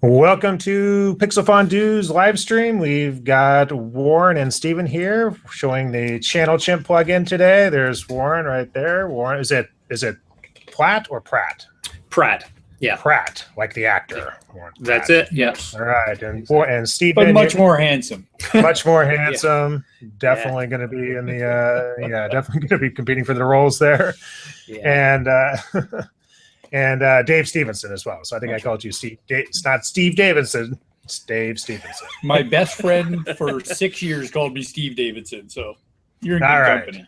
Welcome to Pixel Fondue's live stream. We've got Warren and Stephen here showing the Channel Chimp plugin today. There's Warren right there. Warren, is it Platt or Pratt? Pratt. Yeah. Pratt, like the actor. Warren That's Pratt. it. Yes. All right, and Stephen, but much more handsome. Much more handsome. Definitely going to be in the definitely going to be competing for the roles there. Yeah. And Dave Stephenson as well. So I think I called you Steve. It's not Steve Davidson. It's Dave Stephenson. My best friend for 6 years called me Steve Davidson. So you're in good company.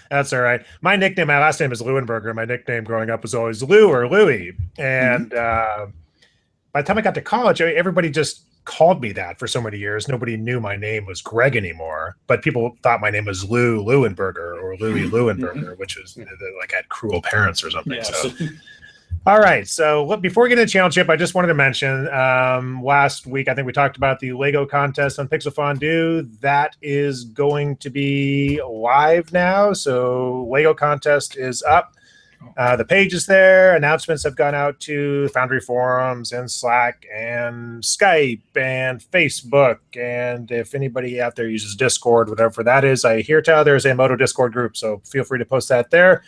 That's all right. My last name is Leuenberger. My nickname growing up was always Lou or Louie. And by the time I got to college, everybody just called me that for so many years. Nobody knew my name was Greg anymore, but people thought my name was Lou Leuenberger or Louie Leuenberger, which was like I had cruel parents or something. Yeah. So, all right. So before we get into Channel Chip, I just wanted to mention last week, I think we talked about the Lego contest on Pixel Fondue. That is going to be live now. So Lego contest is up. The page is there. Announcements have gone out to Foundry forums and Slack and Skype and Facebook. And if anybody out there uses Discord, whatever that is, I hear tell there's a MODO Discord group. So feel free to post that there.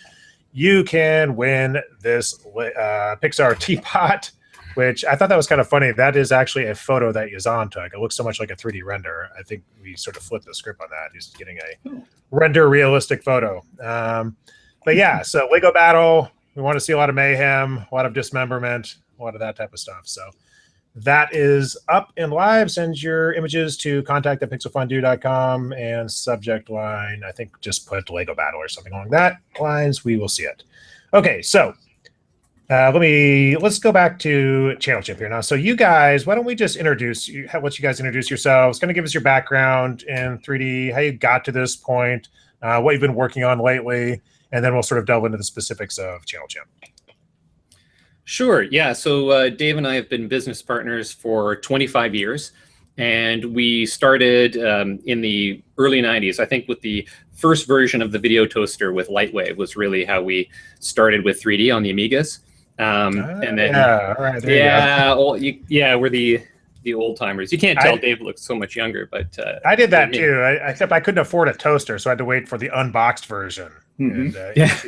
You can win this Pixar teapot, which I thought that was kind of funny. That is actually a photo that Yazan took. It looks so much like a 3D render. I think we sort of flipped the script on that. He's getting a render realistic photo. But yeah, so Lego battle, we want to see a lot of mayhem, a lot of dismemberment, a lot of that type of stuff. So that is up and live. Send your images to contact@pixelfondue.com and subject line, I think just put Lego battle or something along that lines. We will see it. Okay, so let's go back to Channel Chip here now. So you guys, why don't we just let you guys introduce yourselves, kind of give us your background in 3D, how you got to this point, what you've been working on lately, and then we'll sort of delve into the specifics of Channel Chimp. Sure. Yeah. So Dave and I have been business partners for 25 years. And we started in the early 90s, I think with the first version of the video toaster with Lightwave was really how we started with 3D on the Amigas. And then, we're the old timers. You can't tell Dave looks so much younger, but I did that too. Except I couldn't afford a toaster, so I had to wait for the unboxed version. And, that's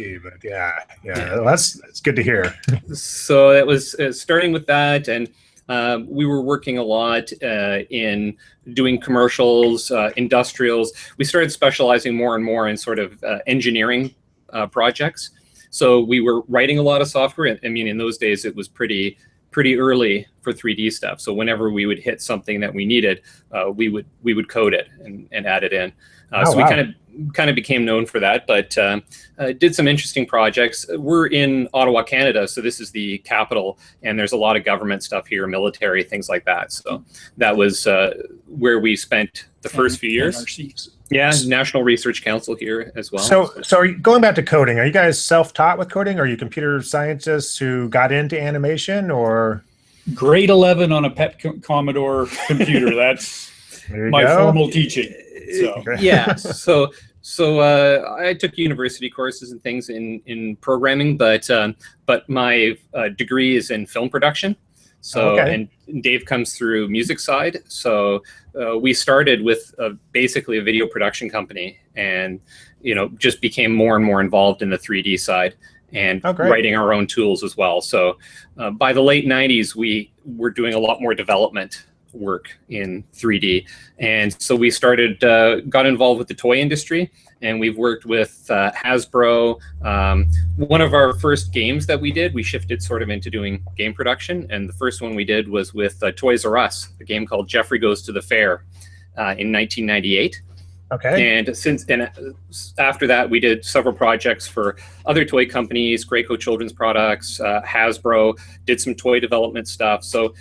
good to hear. So that was starting with that, and we were working a lot in doing commercials, industrials. We started specializing more and more in sort of engineering projects. So we were writing a lot of software. I mean, in those days, it was pretty early for 3D stuff. So whenever we would hit something that we needed, we would code it and add it in. We kind of became known for that, but did some interesting projects. We're in Ottawa, Canada, so this is the capital, and there's a lot of government stuff here, military, things like that. So that was where we spent the first few years. NRCs. Yeah, National Research Council here as well. So are you, going back to coding, are you guys self-taught with coding? Are you computer scientists who got into animation, or? Grade 11 on a PET Commodore computer. That's my formal teaching. So. Yeah. So I took university courses and things in programming, but my degree is in film production. So and Dave comes through music side. So we started with basically a video production company, and just became more and more involved in the 3D side and writing our own tools as well. So by the late 90s, we were doing a lot more development work in 3D, and so we started got involved with the toy industry, and we've worked with Hasbro. One of our first games that we did, we shifted sort of into doing game production, and the first one we did was with Toys R Us, a game called Jeffrey Goes to the Fair in 1998. And after that, we did several projects for other toy companies, Graco Children's Products, Hasbro, did some toy development stuff. So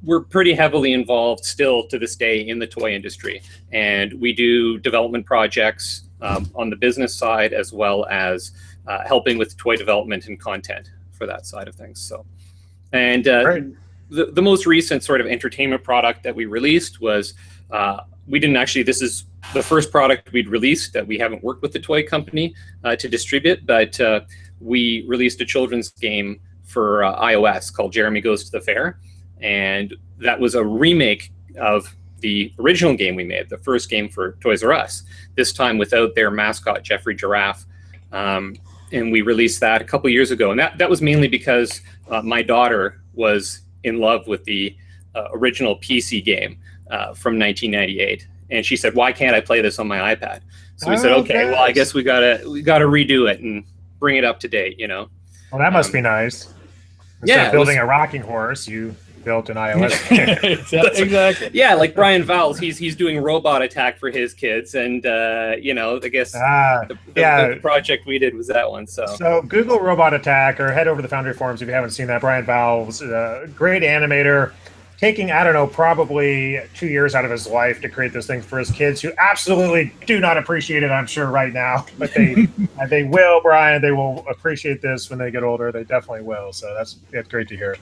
we're pretty heavily involved still to this day in the toy industry, and we do development projects on the business side, as well as helping with toy development and content for that side of things. So, and the most recent sort of entertainment product that we released was this is the first product we'd released that we haven't worked with the toy company to distribute, but we released a children's game for iOS called Jeremy Goes to the Fair, and that was a remake of the original game we made, the first game for Toys R Us, this time without their mascot, Jeffrey Giraffe. And we released that a couple years ago. And that was mainly because my daughter was in love with the original PC game from 1998. And she said, why can't I play this on my iPad? So we said, okay, well, I guess we gotta redo it and bring it up to date, you know? Well, that must be nice. Instead of building a rocking horse, you built an iOS game. Exactly. Yeah, like Brian Vowles, he's doing Robot Attack for his kids, and you know, I guess the project we did was that one. So Google Robot Attack or head over to the Foundry forums if you haven't seen that. Brian Vowles, great animator, taking, I don't know, probably 2 years out of his life to create this thing for his kids, who absolutely do not appreciate it, I'm sure, right now. But they will, Brian. They will appreciate this when they get older. They definitely will. So that's great to hear.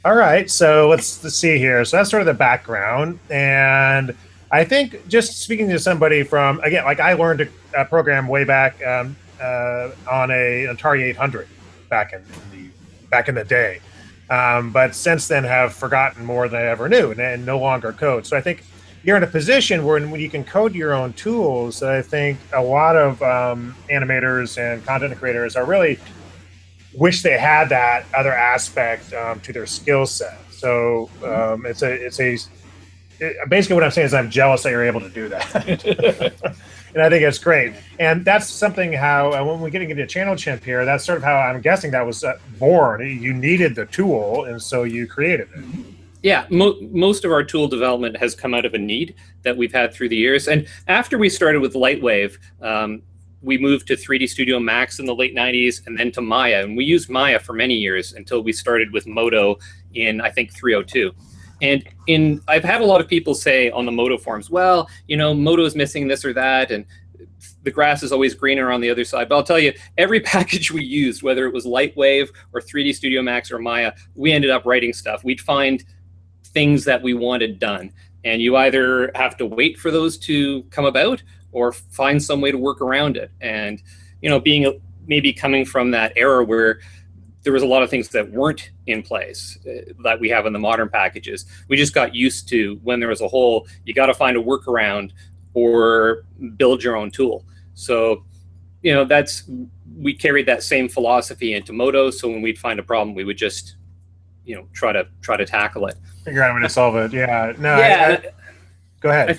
All right, so let's see here. So that's sort of the background. And I think just speaking to somebody from, again, like I learned a program way back on a Atari 800 back in the day. But since then have forgotten more than I ever knew and no longer code. So I think you're in a position where when you can code your own tools, I think a lot of animators and content creators are really wish they had that other aspect to their skill set. So basically what I'm saying is I'm jealous that you're able to do that. And I think it's great. And that's something how, when we're getting into Channel Chimp here, that's sort of how I'm guessing that was born. You needed the tool, and so you created it. Yeah, most of our tool development has come out of a need that we've had through the years. And after we started with Lightwave, we moved to 3D Studio Max in the late 90s and then to Maya. And we used Maya for many years until we started with MODO in, I think, 302. And I've had a lot of people say on the MODO forums, well, you know, MODO is missing this or that, and the grass is always greener on the other side. But I'll tell you, every package we used, whether it was Lightwave or 3D Studio Max or Maya, we ended up writing stuff. We'd find things that we wanted done. And you either have to wait for those to come about or find some way to work around it. And, you know, maybe coming from that era where there was a lot of things that weren't in place that we have in the modern packages. We just got used to when there was a hole, you got to find a workaround or build your own tool. So, you know, we carried that same philosophy into MODO. So when we'd find a problem, we would just, you know, try to tackle it. Figure out a way to solve it. Yeah. No. Yeah. Go ahead. I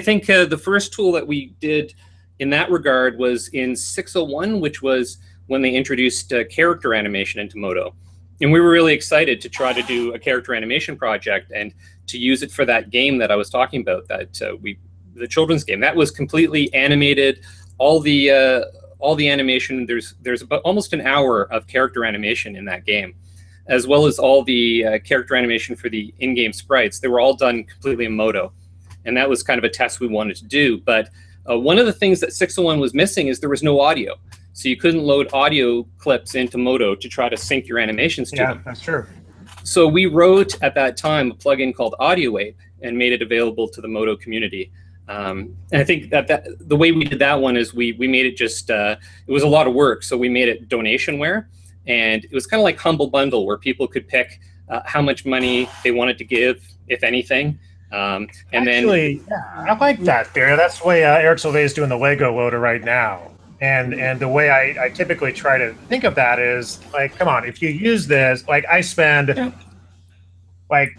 think the first tool that we did in that regard was in 601, which was when they introduced character animation into MODO. And we were really excited to try to do a character animation project and to use it for that game that I was talking about, the children's game. That was completely animated. All the animation, there's about almost an hour of character animation in that game, as well as all the character animation for the in-game sprites. They were all done completely in MODO. And that was kind of a test we wanted to do. But one of the things that 601 was missing is there was no audio. So you couldn't load audio clips into MODO to try to sync your animations to them. Yeah, that's true. So we wrote at that time a plugin called AudioApe and made it available to the MODO community. And I think that the way we did that one is we made it just, it was a lot of work. So we made it donationware. And it was kind of like Humble Bundle, where people could pick how much money they wanted to give, if anything. And actually, yeah, I like that there. That's the way Eric Sylvain is doing the Lego loader right now. And the way I typically try to think of that is, like, come on, if you use this, like I spend like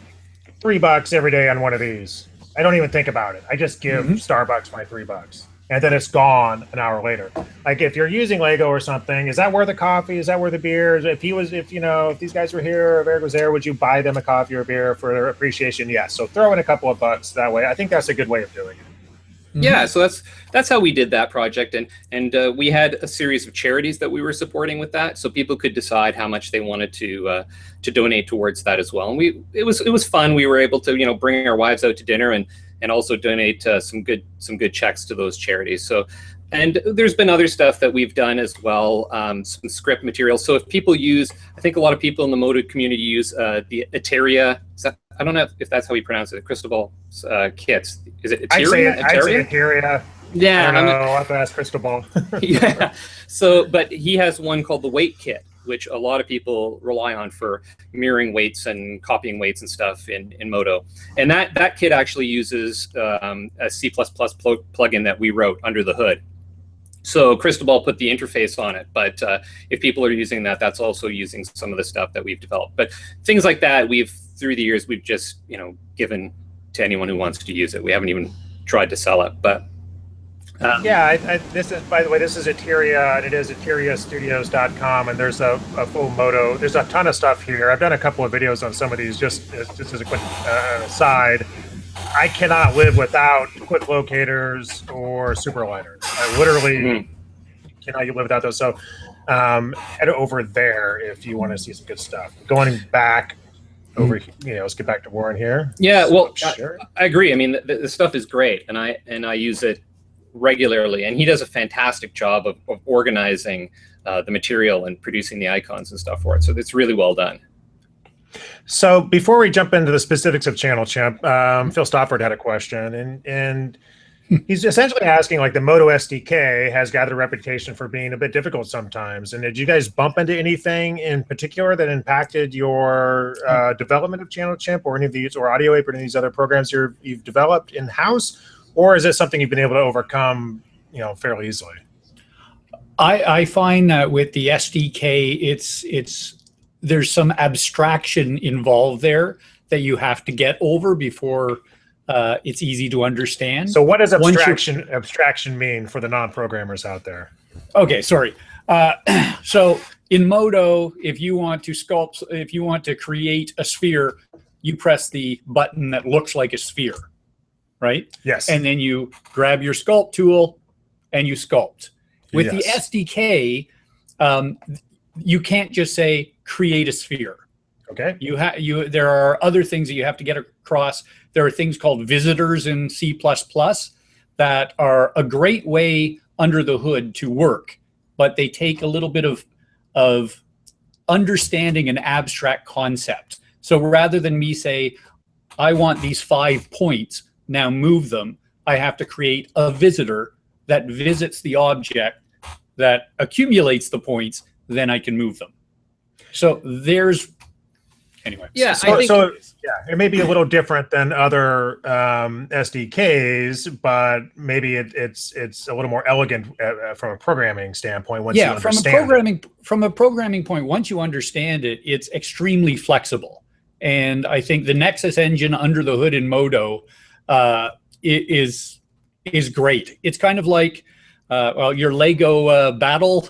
$3 every day on one of these. I don't even think about it. I just give Starbucks my $3. And then it's gone an hour later. Like if you're using Lego or something, is that worth the coffee? Is that worth the beer? If these guys were here, if Eric was there, would you buy them a coffee or a beer for their appreciation? Yes. So throw in a couple of bucks that way. I think that's a good way of doing it. Yeah, so that's how we did that project, and we had a series of charities that we were supporting with that, so people could decide how much they wanted to donate towards that as well. And it was fun. We were able to bring our wives out to dinner and also donate some good checks to those charities. So, and there's been other stuff that we've done as well, some script material. So if people use, I think a lot of people in the MODO community use the Eteria. I don't know if that's how we pronounce it. Cristobal kits. Is it Eteria? I'd say Eteria. Yeah, I don't know. I'll have to ask Cristobal. Yeah. So, but he has one called the Weight Kit, which a lot of people rely on for mirroring weights and copying weights and stuff in MODO. And that kit actually uses a C++ plugin that we wrote under the hood. So Cristobal put the interface on it, but if people are using that, that's also using some of the stuff that we've developed. But things like that, through the years, we've just given to anyone who wants to use it. We haven't even tried to sell it, but yeah, this is, by the way, this is Eteria, and it is eteriastudios.com, and there's a full MODO. There's a ton of stuff here. I've done a couple of videos on some of these, just as a quick aside. I cannot live without quick locators or superliners. I literally cannot live without those. So head over there if you want to see some good stuff. Going back over here, let's get back to Warren here. Yeah, well, sure. I agree. I mean, the stuff is great, and I use it regularly, and he does a fantastic job of organizing the material and producing the icons and stuff for it. So it's really well done. So before we jump into the specifics of Channel Chimp, Phil Stofford had a question, and he's essentially asking, like, the MODO SDK has gathered a reputation for being a bit difficult sometimes. And did you guys bump into anything in particular that impacted your development of Channel Chimp or any of these, or Audio Ape or any of these other programs you've developed in-house? Or is it something you've been able to overcome, fairly easily? I find that with the SDK, there's some abstraction involved there that you have to get over before it's easy to understand. So what does abstraction mean for the non-programmers out there? Okay, sorry. So in MODO, if you want to create a sphere, you press the button that looks like a sphere, right? Yes. And then you grab your sculpt tool and you sculpt. With the SDK, you can't just say create a sphere. Okay. There are other things that you have to get across. There are things called visitors in C++ that are a great way under the hood to work, but they take a little bit of understanding an abstract concept. So rather than me say, I want these 5 points, now move them, I have to create a visitor that visits the object that accumulates the points, then I can move them. So anyway. Yeah, so it may be a little different than other SDKs, but maybe it's a little more elegant from a programming standpoint. Once you understand from a programming point, once you understand it, it's extremely flexible. And I think the Nexus engine under the hood in MODO is great. It's kind of like your Lego battle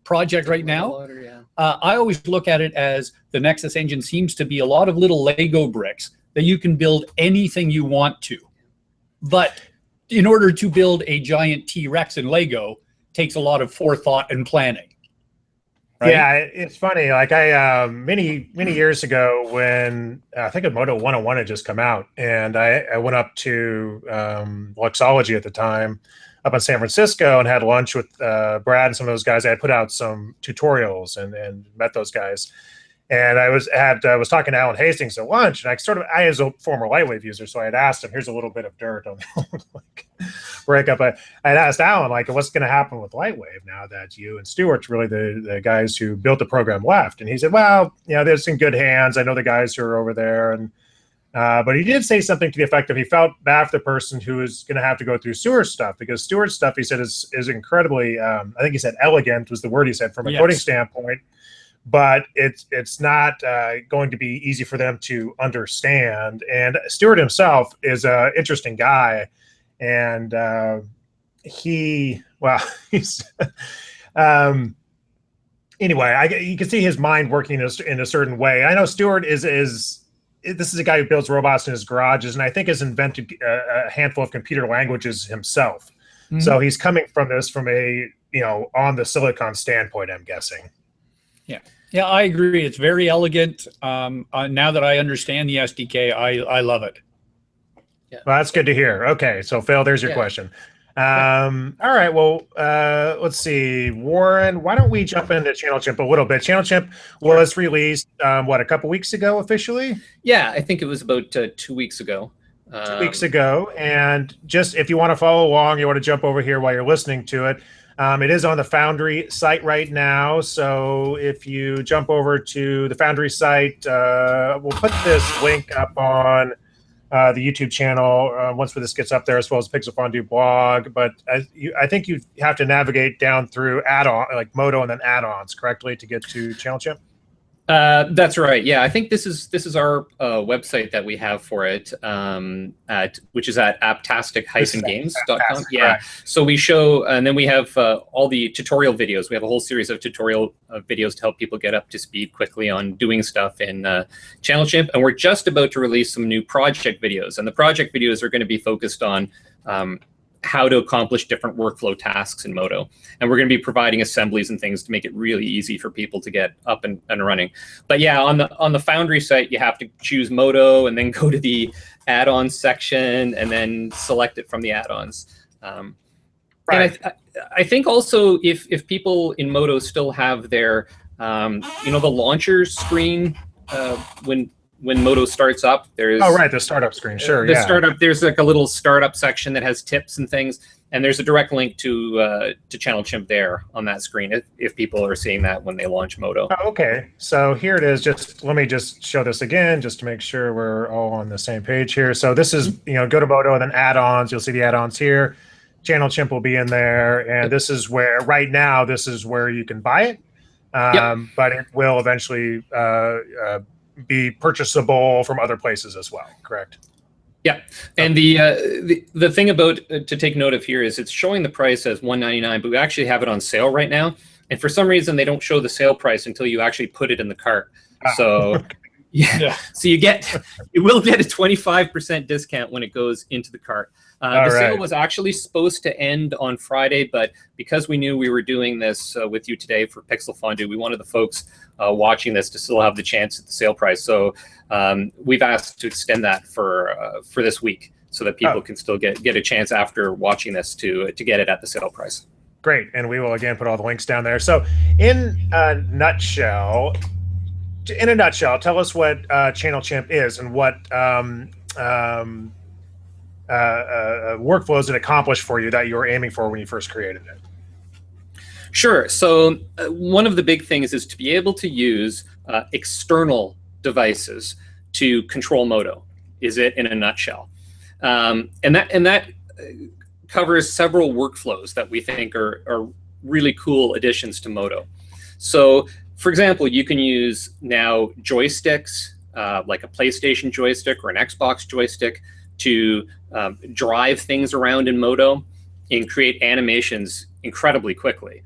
project right now. I always look at it as the Nexus engine seems to be a lot of little Lego bricks that you can build anything you want to. But in order to build a giant T-Rex in Lego takes a lot of forethought and planning. Right? Yeah, it's funny. Like I many years ago, when I think MODO 101 had just come out, and I went up to Luxology at the time, up in San Francisco, and had lunch with Brad and some of those guys. I had put out some tutorials and met those guys. And I was talking to Alan Hastings at lunch, and I as a former Lightwave user, so I had asked him, here's a little bit of dirt on like breakup. I had asked Alan, like, what's going to happen with Lightwave now that you and Stuart's really the guys who built the program left? And he said, well, there's in good hands. I know the guys who are over there. And but he did say something to the effect of he felt bad for the person who is going to have to go through Stuart's stuff, because Stuart's stuff, he said, is incredibly, I think he said elegant was the word he said from a coding standpoint, but it's not going to be easy for them to understand. And Stuart himself is an interesting guy, and he's anyway, you can see his mind working in a certain way. I know Stuart this is a guy who builds robots in his garages, and I think has invented a handful of computer languages himself. Mm-hmm. So he's coming from this from a on the silicon standpoint, I'm guessing. Yeah, I agree. It's very elegant. Now that I understand the SDK, I love it. Yeah. Well, that's good to hear. Okay, so Phil, there's your question. All right, well, let's see. Warren, why don't we jump into Channel Chimp a little bit? Channel Chimp was released, a couple weeks ago officially? Yeah, I think it was about 2 weeks ago. 2 weeks ago. And just if you want to follow along, you want to jump over here while you're listening to it, It is on the Foundry site right now. So if you jump over to the Foundry site, we'll put this link up on the YouTube channel once this gets up there, as well as Pixel Fondue blog. But I think you have to navigate down through add-on, like MODO and then add-ons, correctly, to get to Channel Chimp. That's right. Yeah, I think this is our website that we have for it, which is at apptastic-games.com. Yeah. Correct. So we show, and then we have all the tutorial videos. We have a whole series of tutorial videos to help people get up to speed quickly on doing stuff in Channel Chimp. And we're just about to release some new project videos. And the project videos are going to be focused on how to accomplish different workflow tasks in MODO. And we're going to be providing assemblies and things to make it really easy for people to get up and running. But yeah, on the Foundry site, you have to choose MODO and then go to the add-ons section and then select it from the add-ons. Right. And I think also if people in MODO still have their, the launcher screen when MODO starts up, there's the startup screen. Sure, startup. There's like a little startup section that has tips and things, and there's a direct link to Channel Chimp there on that screen if people are seeing that when they launch MODO. Oh, okay, so here it is. Let me show this again, just to make sure we're all on the same page here. So this is go to MODO and then add-ons. You'll see the add-ons here. Channel Chimp will be in there, and this is where right now you can buy it, but it will eventually be purchasable from other places as well, correct? Yeah, and the thing about to take note of here is it's showing the price as $199, but we actually have it on sale right now. And for some reason, they don't show the sale price until you actually put it in the cart. So so you will get a 25% discount when it goes into the cart. The sale was actually supposed to end on Friday, but because we knew we were doing this with you today for Pixel Fondue, we wanted the folks watching this to still have the chance at the sale price. So we've asked to extend that for this week so that people can still get a chance after watching this to get it at the sale price. Great, and we will again put all the links down there. So in a nutshell, tell us what Channel Chimp is and what workflows it accomplished for you that you were aiming for when you first created it. Sure. So one of the big things is to be able to use external devices to control MODO. Is it in a nutshell? And that covers several workflows that we think are really cool additions to MODO. So, for example, you can use now joysticks, like a PlayStation joystick or an Xbox joystick, to drive things around in MODO and create animations incredibly quickly.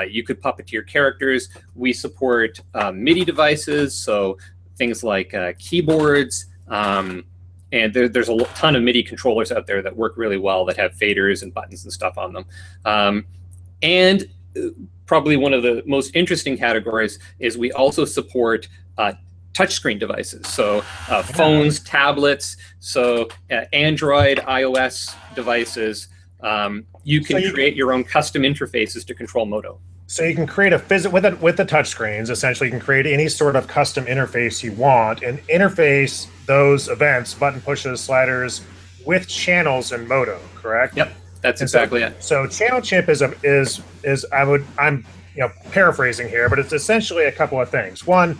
You could puppeteer characters. We support MIDI devices, so things like keyboards, and there's a ton of MIDI controllers out there that work really well that have faders and buttons and stuff on them. And probably one of the most interesting categories is we also support touchscreen devices, so phones, tablets, so Android, iOS devices. You can create your own custom interfaces to control MODO. So you can create with the touchscreens. Essentially, you can create any sort of custom interface you want and interface those events, button pushes, sliders, with channels in MODO. Correct? Yep, that's exactly it. So Channel Chimp I'm paraphrasing here, but it's essentially a couple of things. One,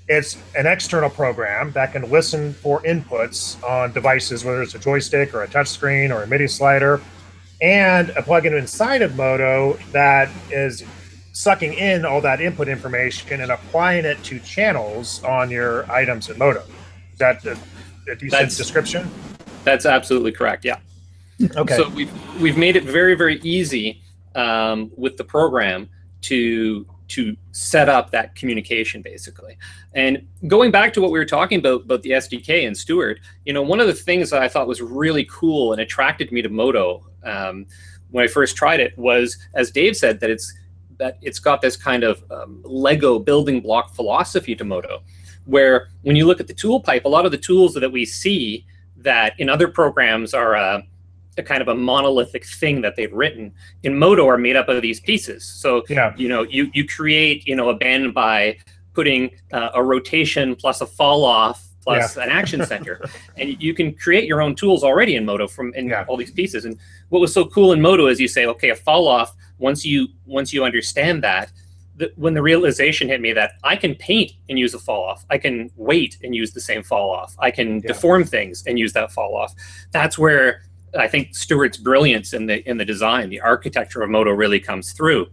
it's an external program that can listen for inputs on devices, whether it's a joystick or a touchscreen or a MIDI slider, and a plugin inside of MODO that is sucking in all that input information and applying it to channels on your items in MODO. Is that a decent description? That's absolutely correct, yeah. Okay. So we've made it very, very easy with the program to set up that communication, basically. And going back to what we were talking about the SDK and Stuart, one of the things that I thought was really cool and attracted me to MODO when I first tried it was, as Dave said, that it's got this kind of Lego building block philosophy to MODO, where when you look at the tool pipe, a lot of the tools that we see that in other programs are a kind of a monolithic thing that they've written, in MODO are made up of these pieces. So you create a bend by putting a rotation plus a fall off plus an action center. And you can create your own tools already in MODO from all these pieces. And what was so cool in MODO is you say, okay, a fall off, once you understand that, when the realization hit me that I can paint and use a fall off, I can weight and use the same fall off, I can deform things and use that fall off. That's where I think Stuart's brilliance in the design, the architecture of MODO really comes through.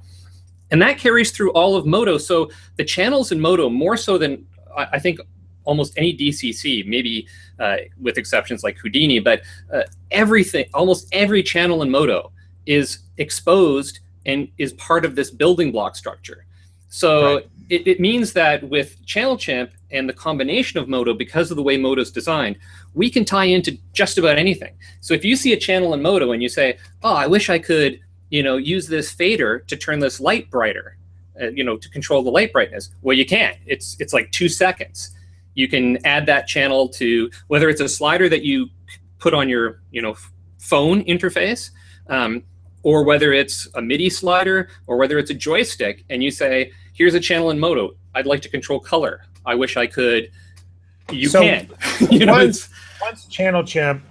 And that carries through all of MODO. So the channels in MODO, more so than I think almost any DCC, maybe with exceptions like Houdini, but everything, almost every channel in MODO is exposed and is part of this building block structure. So it means that with Channel Chimp and the combination of MODO, because of the way MODO is designed, we can tie into just about anything. So if you see a channel in MODO and you say, oh, I wish I could, use this fader to turn this light brighter, to control the light brightness. Well, you can't. It's like 2 seconds. You can add that channel to, whether it's a slider that you put on your, phone interface, or whether it's a MIDI slider, or whether it's a joystick, and you say, here's a channel in MODO. I'd like to control color. I wish I could. You can. Once Channel Chimp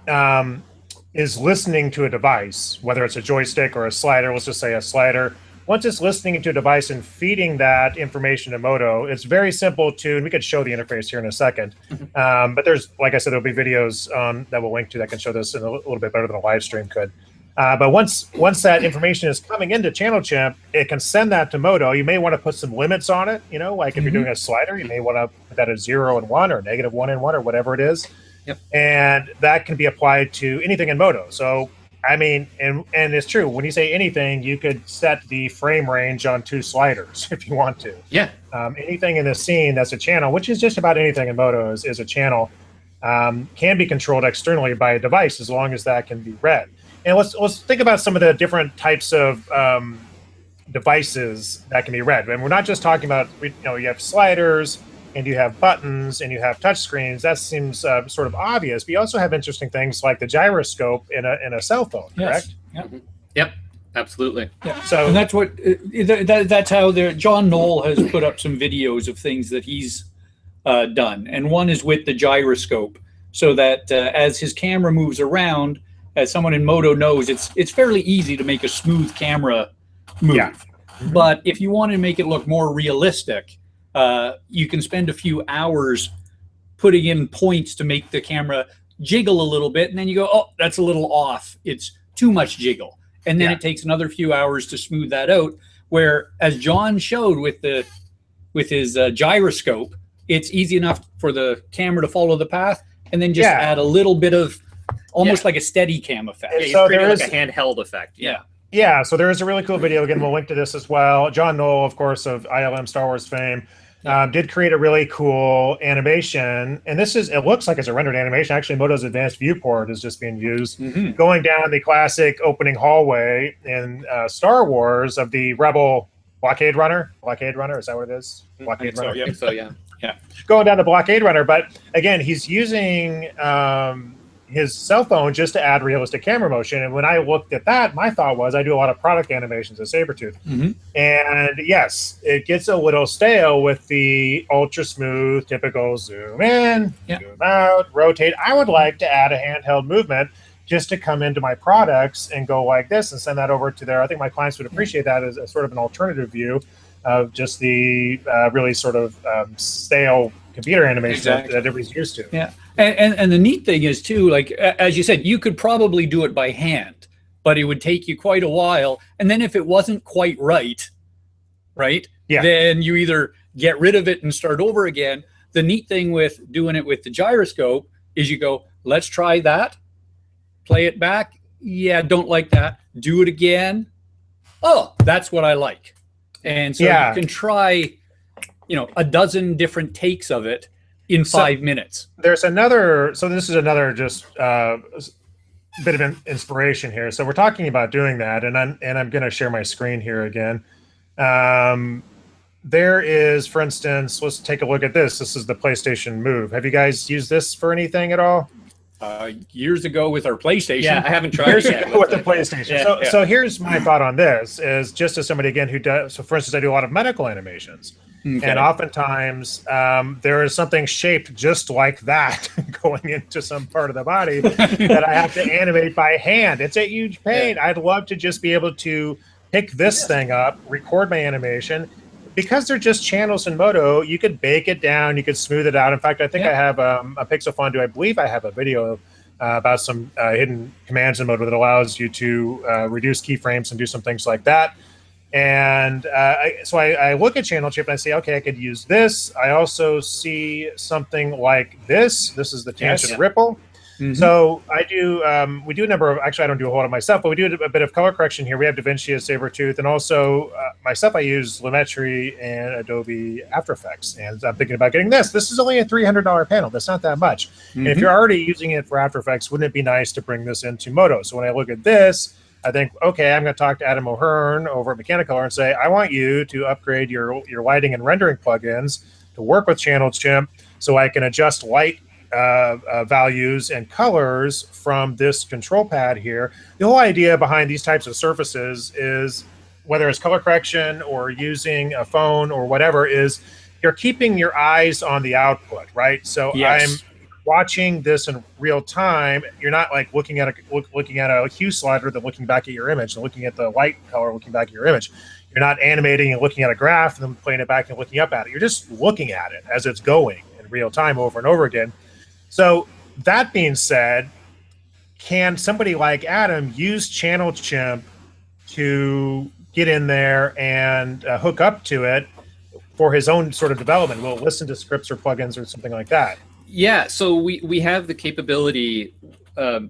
is listening to a device, whether it's a joystick or a slider, let's just say a slider, once it's listening to a device and feeding that information to MODO, it's very simple to, and we could show the interface here in a second, but there's, like I said, there'll be videos that we'll link to that can show this in a little bit better than a live stream could. But once that information is coming into Channel Chimp, it can send that to MODO. You may want to put some limits on it, like if you're doing a slider, you may want to put that at 0 and 1 or -1 and 1 or whatever it is. Yep. And that can be applied to anything in MODO. So, I mean, and it's true, when you say anything, you could set the frame range on 2 sliders if you want to. Yeah. Anything in the scene that's a channel, which is just about anything in MODO is a channel, can be controlled externally by a device as long as that can be read. And let's think about some of the different types of devices that can be read. And we're not just talking about, you have sliders, and you have buttons, and you have touch screens. That seems sort of obvious. But you also have interesting things like the gyroscope in a cell phone, correct? Yep. Yep, absolutely. Yeah. So, and that's what that's how John Knoll has put up some videos of things that he's done, and one is with the gyroscope, so that as his camera moves around, as someone in MODO knows, it's fairly easy to make a smooth camera move. Yeah. But if you want to make it look more realistic, you can spend a few hours putting in points to make the camera jiggle a little bit, and then you go, oh, that's a little off. It's too much jiggle. And then it takes another few hours to smooth that out, where, as John showed with his gyroscope, it's easy enough for the camera to follow the path, and then just add a little bit of almost like a steady cam effect. Yeah, so there is like a handheld effect. Yeah, so there is a really cool video. Again, we'll link to this as well. John Knoll, of course, of ILM Star Wars fame, did create a really cool animation. And it looks like it's a rendered animation. Actually, MODO's advanced viewport is just being used. Going down the classic opening hallway in Star Wars of the Rebel blockade runner. Blockade runner, is that what it is? Blockade runner. I think so, yeah. Going down the blockade runner. But again, he's using his cell phone just to add realistic camera motion. And when I looked at that, my thought was, I do a lot of product animations at Sabertooth. And yes, it gets a little stale with the ultra smooth, typical zoom in, zoom out, rotate. I would like to add a handheld movement just to come into my products and go like this and send that over to there. I think my clients would appreciate that as a sort of an alternative view of just the really sort of stale computer animation that everybody's used to. Yeah. And the neat thing is too, like, as you said, you could probably do it by hand, but it would take you quite a while. And then if it wasn't quite right, then you either get rid of it and start over again. The neat thing with doing it with the gyroscope is you go, let's try that, play it back. Yeah, don't like that. Do it again. Oh, that's what I like. And so you can try, a dozen different takes of it in 5 minutes. There's another, so this is another just bit of inspiration here. So we're talking about doing that, and I'm going to share my screen here again. There is, for instance, let's take a look at this. This is the PlayStation Move. Have you guys used this for anything at all? Years ago with our PlayStation. Yeah, I haven't tried it yet. With the PlayStation. So here's my thought on this, is just as somebody, again, who does, so for instance, I do a lot of medical animations. Okay. And oftentimes there is something shaped just like that going into some part of the body that I have to animate by hand. It's a huge pain. Yeah. I'd love to just be able to pick this thing up, record my animation. Because they're just channels in MODO, you could bake it down, you could smooth it out. In fact, I think I have a Pixel Fondue. I believe I have a video about some hidden commands in MODO that allows you to reduce keyframes and do some things like that. And so I look at Channel Chimp and I say, okay, I could use this. I also see something like this. This is the tangent ripple. Mm-hmm. So I do, we do a number of, actually I don't do a whole lot of myself, but we do a bit of color correction here. We have DaVinci as Sabertooth, and also myself, I use Lumetri and Adobe After Effects. And I'm thinking about getting this. This is only a $300 panel. That's not that much. Mm-hmm. And if you're already using it for After Effects, wouldn't it be nice to bring this into MODO? So when I look at this, I think, okay, I'm going to talk to Adam O'Hearn over at Mechanicolor and say, I want you to upgrade your lighting and rendering plugins to work with Channel Chimp so I can adjust light values and colors from this control pad here. The whole idea behind these types of surfaces is, whether it's color correction or using a phone or whatever, is you're keeping your eyes on the output, right? So I'm watching this in real time. You're not like looking at a hue slider, then looking back at your image, and looking at the light color, looking back at your image. You're not animating and looking at a graph and then playing it back and looking up at it. You're just looking at it as it's going in real time over and over again. So that being said, can somebody like Adam use Channel Chimp to get in there and hook up to it for his own sort of development? Will it listen to scripts or plugins or something like that? Yeah, so we have the capability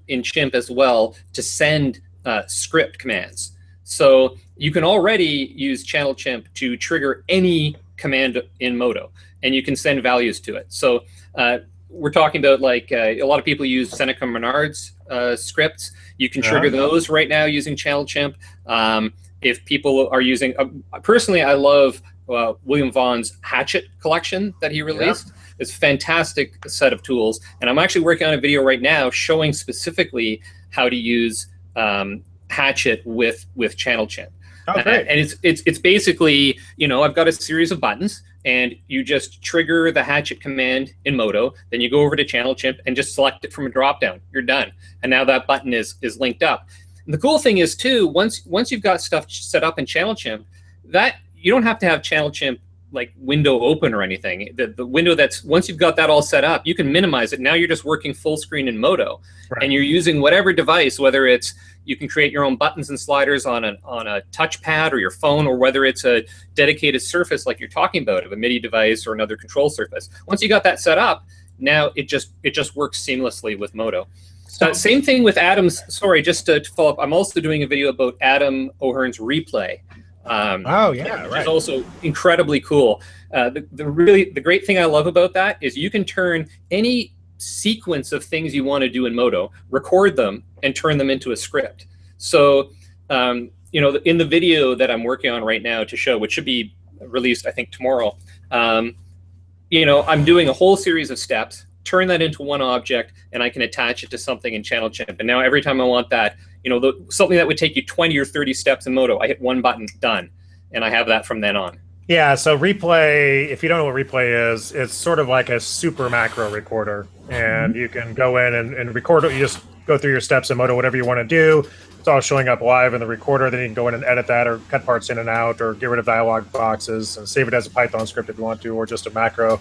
in Chimp as well to send script commands. So you can already use Channel Chimp to trigger any command in MODO, and you can send values to it. So we're talking about, like, a lot of people use Seneca Menard's scripts. You can trigger those right now using Channel Chimp. If people are using, personally, I love William Vaughn's Hatchet collection that he released. It's a fantastic set of tools. And I'm actually working on a video right now showing specifically how to use Hatchet with Channel Chimp. And it's basically, you know, I've got a series of buttons, and you just trigger the Hatchet command in MODO, then you go over to Channel Chimp and just select it from a dropdown. You're done. And now that button is linked up. And the cool thing is, too, once you've got stuff set up in Channel Chimp, that you don't have to have Channel Chimp like window open or anything. The window that's, once you've got that all set up, you can minimize it. Now you're just working full screen in MODO, and you're using whatever device, whether it's, you can create your own buttons and sliders on a touchpad or your phone, or whether it's a dedicated surface like you're talking about, of a MIDI device or another control surface. Once you got that set up, now it just works seamlessly with MODO. Same thing with Adam's. Sorry, just to follow up, I'm also doing a video about Adam O'Hearn's Replay. Which is also incredibly cool. The great thing I love about that is you can turn any sequence of things you want to do in MODO, record them, and turn them into a script. So, you know, in the video that I'm working on right now to show, which should be released, I think, tomorrow, you know, I'm doing a whole series of steps, turn that into one object, and I can attach it to something in Channel Chimp. And now every time I want that, you know, something that would take you 20 or 30 steps in MODO, I hit one button, done, and I have that from then on. Yeah, so Replay, if you don't know what Replay is, it's sort of like a super macro recorder, and you can go in and record it. You just go through your steps in MODO, whatever you want to do. It's all showing up live in the recorder. Then you can go in and edit that, or cut parts in and out, or get rid of dialog boxes and save it as a Python script if you want to, or just a macro.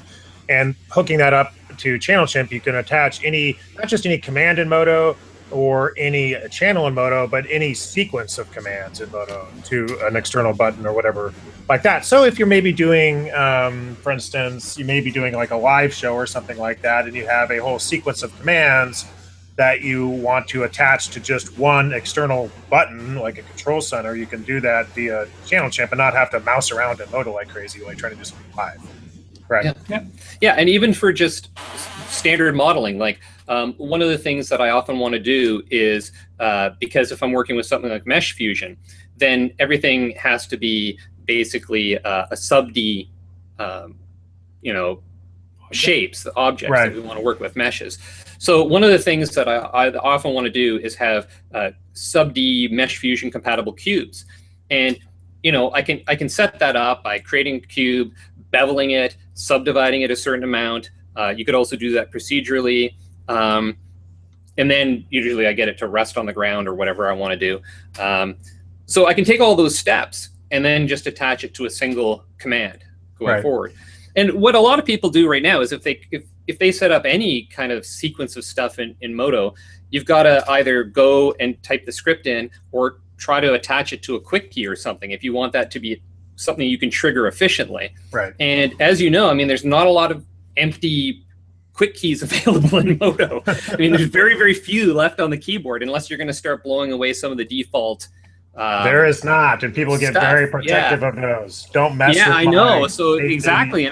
And hooking that up to Channel Chimp, you can attach any, not just any command in MODO or any channel in MODO, but any sequence of commands in MODO to an external button or whatever like that. So if you're maybe doing, for instance, you may be doing like a live show or something like that, and you have a whole sequence of commands that you want to attach to just one external button, like a control center, you can do that via Channel Chimp and not have to mouse around in MODO like crazy, like trying to do something live. Right. Yeah, and even for just standard modeling, like one of the things that I often want to do is, because if I'm working with something like Mesh Fusion, then everything has to be basically a sub-D, you know, shapes, objects that we want to work with, meshes. So one of the things that I often want to do is have sub-D Mesh Fusion compatible cubes. And, you know, I can set that up by creating a cube, beveling it, subdividing it a certain amount. You could also do that procedurally. And then usually I get it to rest on the ground or whatever I want to do. So I can take all those steps and then just attach it to a single command going forward. And what a lot of people do right now is if they set up any kind of sequence of stuff in MODO, you've got to either go and type the script in or try to attach it to a quick key or something if you want that to be something you can trigger efficiently. And as you know, I mean, there's not a lot of empty quick keys available in MODO. I mean, there's very, very few left on the keyboard unless you're going to start blowing away some of the default. There is not, and people get very protective of those. Don't mess with I know. So exactly,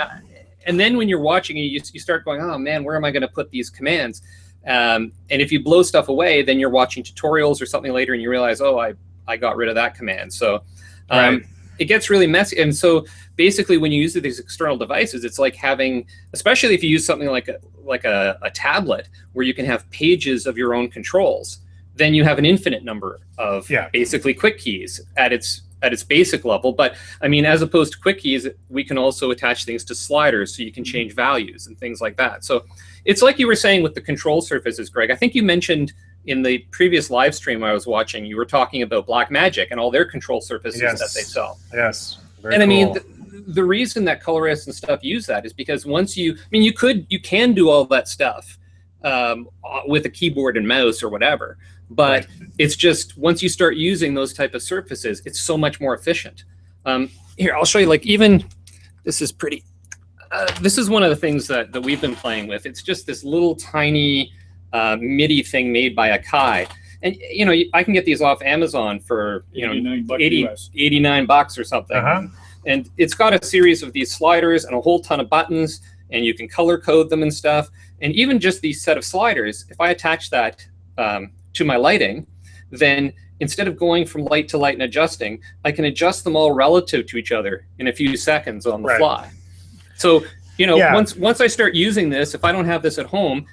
and then when you're watching it, you start going, oh man, where am I going to put these commands? And if you blow stuff away, then you're watching tutorials or something later, and you realize, oh, I got rid of that command. So it gets really messy. And so basically, when you use these external devices, it's like having, especially if you use something like a tablet, where you can have pages of your own controls. Then you have an infinite number of basically quick keys at its basic level. But I mean, as opposed to quick keys, we can also attach things to sliders, so you can change values and things like that. So it's like you were saying with the control surfaces, Greg. I think you mentioned in the previous live stream I was watching, you were talking about Blackmagic and all their control surfaces that they sell. Very and I mean, cool. the reason that colorists and stuff use that is because once you can do all that stuff with a keyboard and mouse or whatever. But it's just once you start using those type of surfaces, it's so much more efficient. Here, I'll show you. Like even this is pretty. This is one of the things that we've been playing with. It's just this little tiny MIDI thing made by Akai, and you know I can get these off Amazon for $89 or something. And it's got a series of these sliders and a whole ton of buttons, and you can color code them and stuff. And even just these set of sliders, if I attach that to my lighting, then instead of going from light to light and adjusting, I can adjust them all relative to each other in a few seconds on the fly. So, you know, once I start using this, if I don't have this at home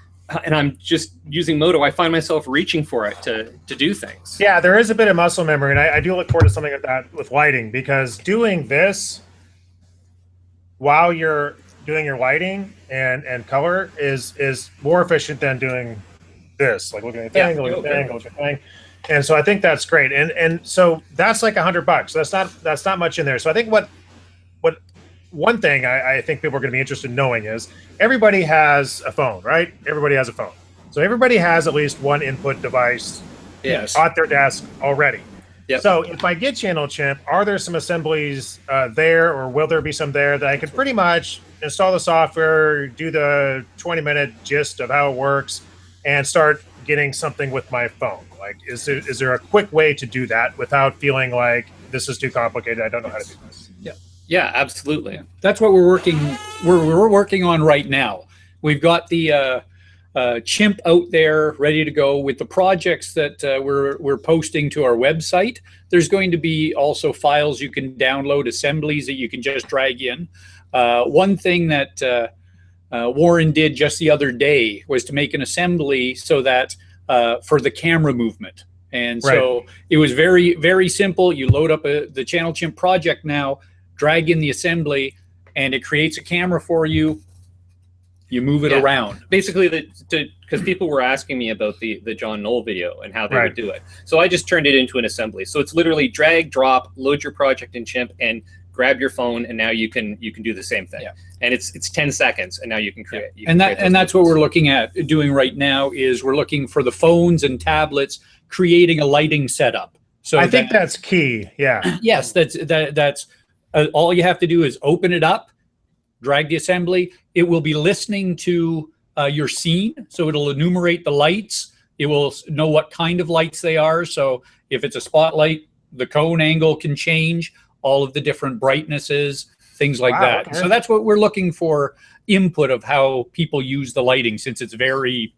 and I'm just using MODO, I find myself reaching for it to do things. Yeah, there is a bit of muscle memory, and I do look forward to something like that with lighting, because doing this while you're doing your lighting and color is more efficient than doing this, like looking at the thing, looking at the thing, looking at the thing. And so I think that's great. And so that's like $100. So that's not much in there. So I think what one thing I think people are going to be interested in knowing is everybody has a phone, right? Everybody has a phone. So everybody has at least one input device at their desk already. So if I get Channel Chimp, are there some assemblies there, or will there be some there that I could pretty much install the software, do the 20-minute gist of how it works, and start getting something with my phone? Like, is there a quick way to do that without feeling like this is too complicated, I don't know how to do this? Yeah, absolutely. That's what we're working on right now. We've got the Chimp out there ready to go with the projects that we're posting to our website. There's going to be also files you can download, assemblies that you can just drag in. One thing that Warren did just the other day was to make an assembly so that for the camera movement. And so it was very, very simple. You load up the Channel Chimp project now, drag in the assembly, and it creates a camera for you. You move it around. Basically, because people were asking me about the John Knoll video and how they would do it. So I just turned it into an assembly. So it's literally drag, drop, load your project in Chimp, and grab your phone, and now you can do the same thing. And it's 10 seconds, and now you can create. And that's what we're looking at doing right now. Is we're looking for the phones and tablets, creating a lighting setup. So I think that's key. Yeah. Yes, that's all you have to do is open it up, drag the assembly. It will be listening to your scene, so it'll enumerate the lights. It will know what kind of lights they are. So if it's a spotlight, the cone angle can change, all of the different brightnesses, things like that. Okay. So that's what we're looking for, input of how people use the lighting, since it's very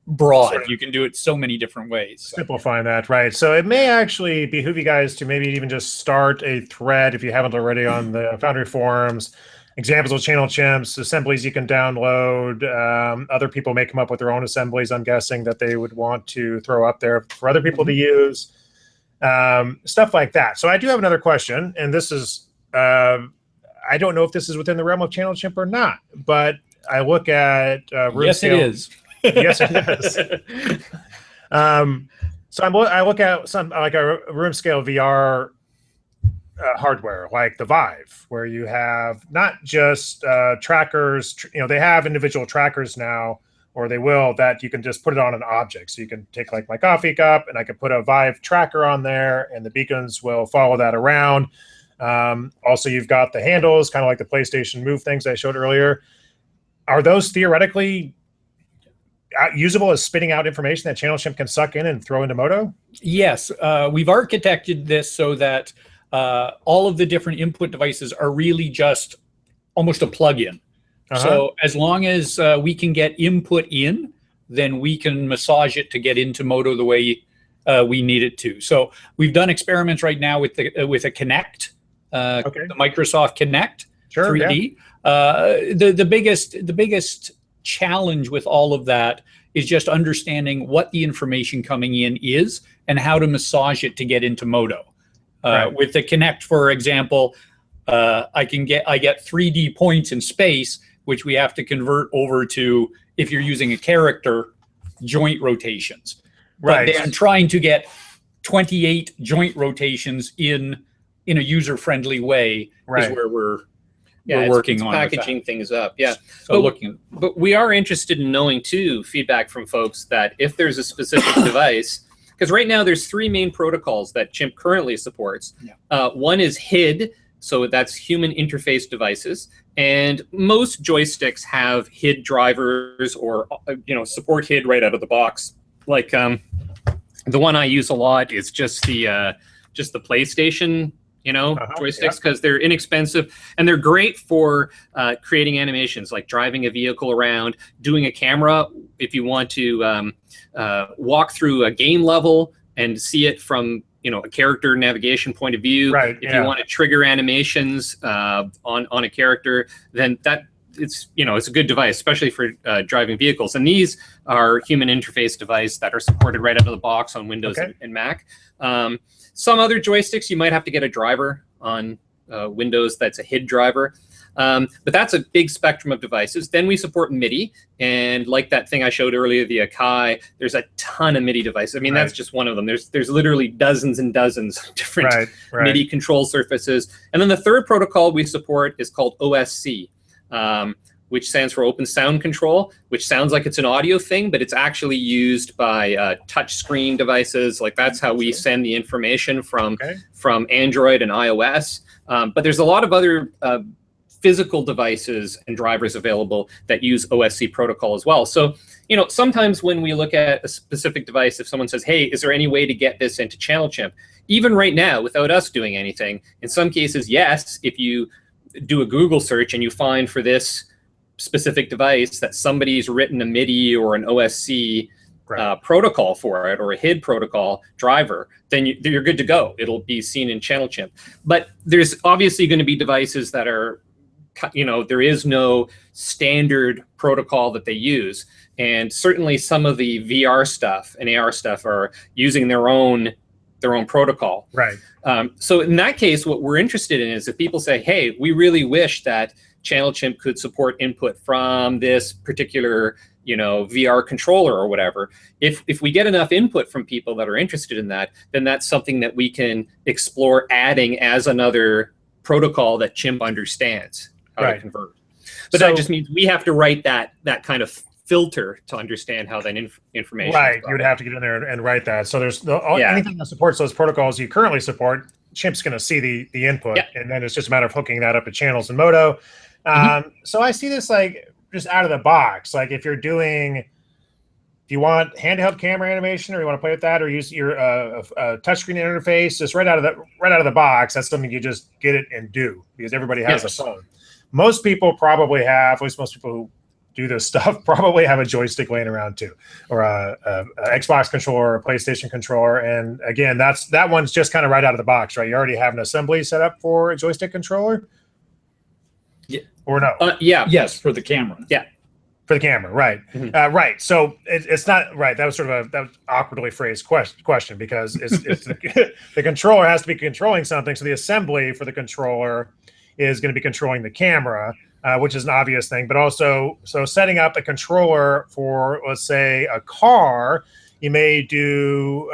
broad. You can do it so many different ways. Simplifying that, right? So it may actually behoove you guys to maybe even just start a thread, if you haven't already, on the Foundry forums, examples of Channel Chimps, assemblies you can download. Other people may come up with their own assemblies, I'm guessing, that they would want to throw up there for other people to use, stuff like that. So I do have another question, and this is, I I don't know if this is within the realm of channel chimp or not, but I look at room yes, scale. it is. Yes, it is. So I look at some like a room scale VR hardware like the Vive, where you have not just trackers. They have individual trackers now, or they will, that you can just put it on an object. So you can take like my coffee cup, and I can put a Vive tracker on there, and the beacons will follow that around. Also, you've got the handles, kind of like the PlayStation Move things I showed earlier. Are those theoretically usable as spitting out information that Channel Chimp can suck in and throw into MODO? Yes, we've architected this so that all of the different input devices are really just almost a plug-in. So as long as we can get input in, then we can massage it to get into MODO the way we need it to. So we've done experiments right now with a Kinect, the Microsoft Kinect 3D. Yeah. The biggest challenge with all of that is just understanding what the information coming in is and how to massage it to get into MODO. With the Kinect, for example, I get 3D points in space, which we have to convert over to, if you're using a character, joint rotations. But then trying to get 28 joint rotations in a user-friendly way is where we're working on packaging things up. Yeah. So but we are interested in knowing too, feedback from folks, that if there's a specific device, because right now there's 3 main protocols that Chimp currently supports. One is HID, so that's human interface devices, and most joysticks have HID drivers or support HID right out of the box. Like the one I use a lot is just the PlayStation joysticks, because they're inexpensive and they're great for creating animations, like driving a vehicle around, doing a camera if you want to walk through a game level and see it from a character navigation point of view. If you want to trigger animations on a character, then it's a good device, especially for driving vehicles. And these are human interface device that are supported right out of the box on Windows and Mac. Some other joysticks, you might have to get a driver on Windows that's a HID driver. But that's a big spectrum of devices. Then we support MIDI. And like that thing I showed earlier, the Akai, there's a ton of MIDI devices. I mean, that's just one of them. There's literally dozens and dozens of different MIDI control surfaces. And then the third protocol we support is called OSC, which stands for Open Sound Control, which sounds like it's an audio thing, but it's actually used by touch screen devices. Like that's how we send the information from Android and iOS. But there's a lot of other physical devices and drivers available that use OSC protocol as well. So, sometimes when we look at a specific device, if someone says, hey, is there any way to get this into Channel Chimp? Even right now, without us doing anything, in some cases, yes, if you do a Google search and you find for this specific device that somebody's written a MIDI or an OSC protocol for it, or a HID protocol driver, then you're good to go. It'll be seen in Channel Chimp. But there's obviously going to be devices that are, there is no standard protocol that they use. And certainly some of the VR stuff and AR stuff are using their own protocol. So in that case, what we're interested in is if people say, hey, we really wish that Channel Chimp could support input from this particular VR controller or whatever. If we get enough input from people that are interested in that, then that's something that we can explore adding as another protocol that Chimp understands how to convert. But that just means we have to write that kind of filter to understand how that information is you would have to get in there and write that. So there's anything that supports those protocols you currently support, Chimp's going to see the input, and then it's just a matter of hooking that up to channels in MODO. So I see this like just out of the box. Like if you want handheld camera animation, or you want to play with that, or use your touchscreen interface, just right out of the box, that's something you just get it and do, because everybody has a phone. Most people probably have, at least most people who do this stuff, probably have a joystick laying around too, or a Xbox controller, or a PlayStation controller. And again, that one's just kind of right out of the box, right? You already have an assembly set up for a joystick controller. Or no? Yes, for the camera. For the camera, right. So it's not right. That was sort of that was awkwardly phrased question, because it's the controller has to be controlling something. So the assembly for the controller is going to be controlling the camera, which is an obvious thing. But also, so setting up a controller for, let's say, a car, you may do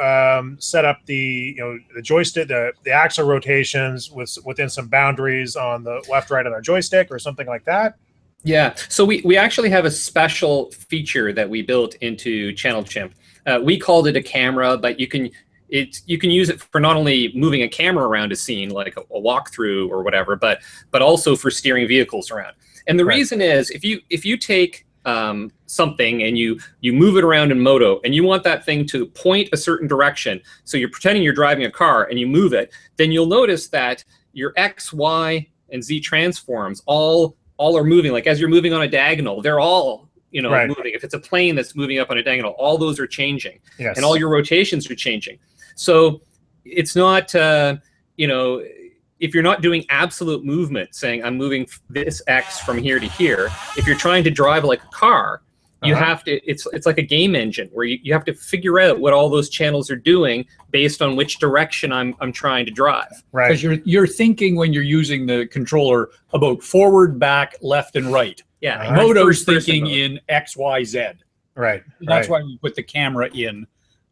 set up the the joystick, the axle rotations within some boundaries on the left, right on our joystick or something like that. Yeah, so we actually have a special feature that we built into Channel Chimp. We called it a camera, but you can use it for not only moving a camera around a scene, like a walkthrough or whatever, but also for steering vehicles around. And the reason is, if you take something and you move it around in MODO, and you want that thing to point a certain direction, so you're pretending you're driving a car and you move it, then you'll notice that your X, Y, and Z transforms all are moving. Like as you're moving on a diagonal, they're all moving. If it's a plane that's moving up on a diagonal, all those are changing, and all your rotations are changing. So it's not if you're not doing absolute movement, saying I'm moving this X from here to here, if you're trying to drive like a car, you have to, it's like a game engine where you have to figure out what all those channels are doing based on which direction I'm trying to drive. Right. Because you're thinking when you're using the controller about forward, back, left, and right. Yeah. MODO's thinking in X, Y, Z. Right. That's why we put the camera in.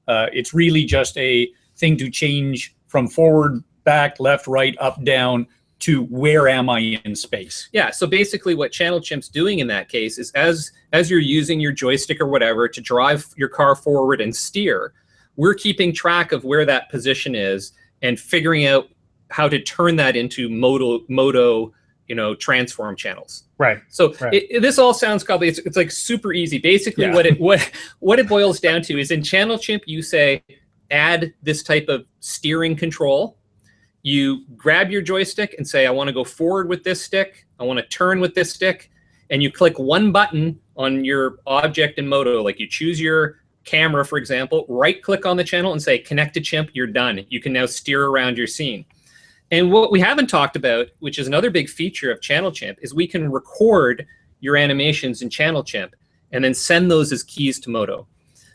It's really just a thing to change from forward, back, left, right, up, down to where am I in space. Yeah, so basically what Channel Chimp's doing in that case is as you're using your joystick or whatever to drive your car forward and steer, we're keeping track of where that position is and figuring out how to turn that into MODO transform channels. Right. So this all sounds complicated. It's like super easy. Basically what it boils down to is in Channel Chimp you say add this type of steering control. You grab your joystick and say, I want to go forward with this stick. I want to turn with this stick. And you click one button on your object in MODO. Like you choose your camera, for example, right click on the channel and say, connect to Chimp, you're done. You can now steer around your scene. And what we haven't talked about, which is another big feature of Channel Chimp, is we can record your animations in Channel Chimp and then send those as keys to MODO.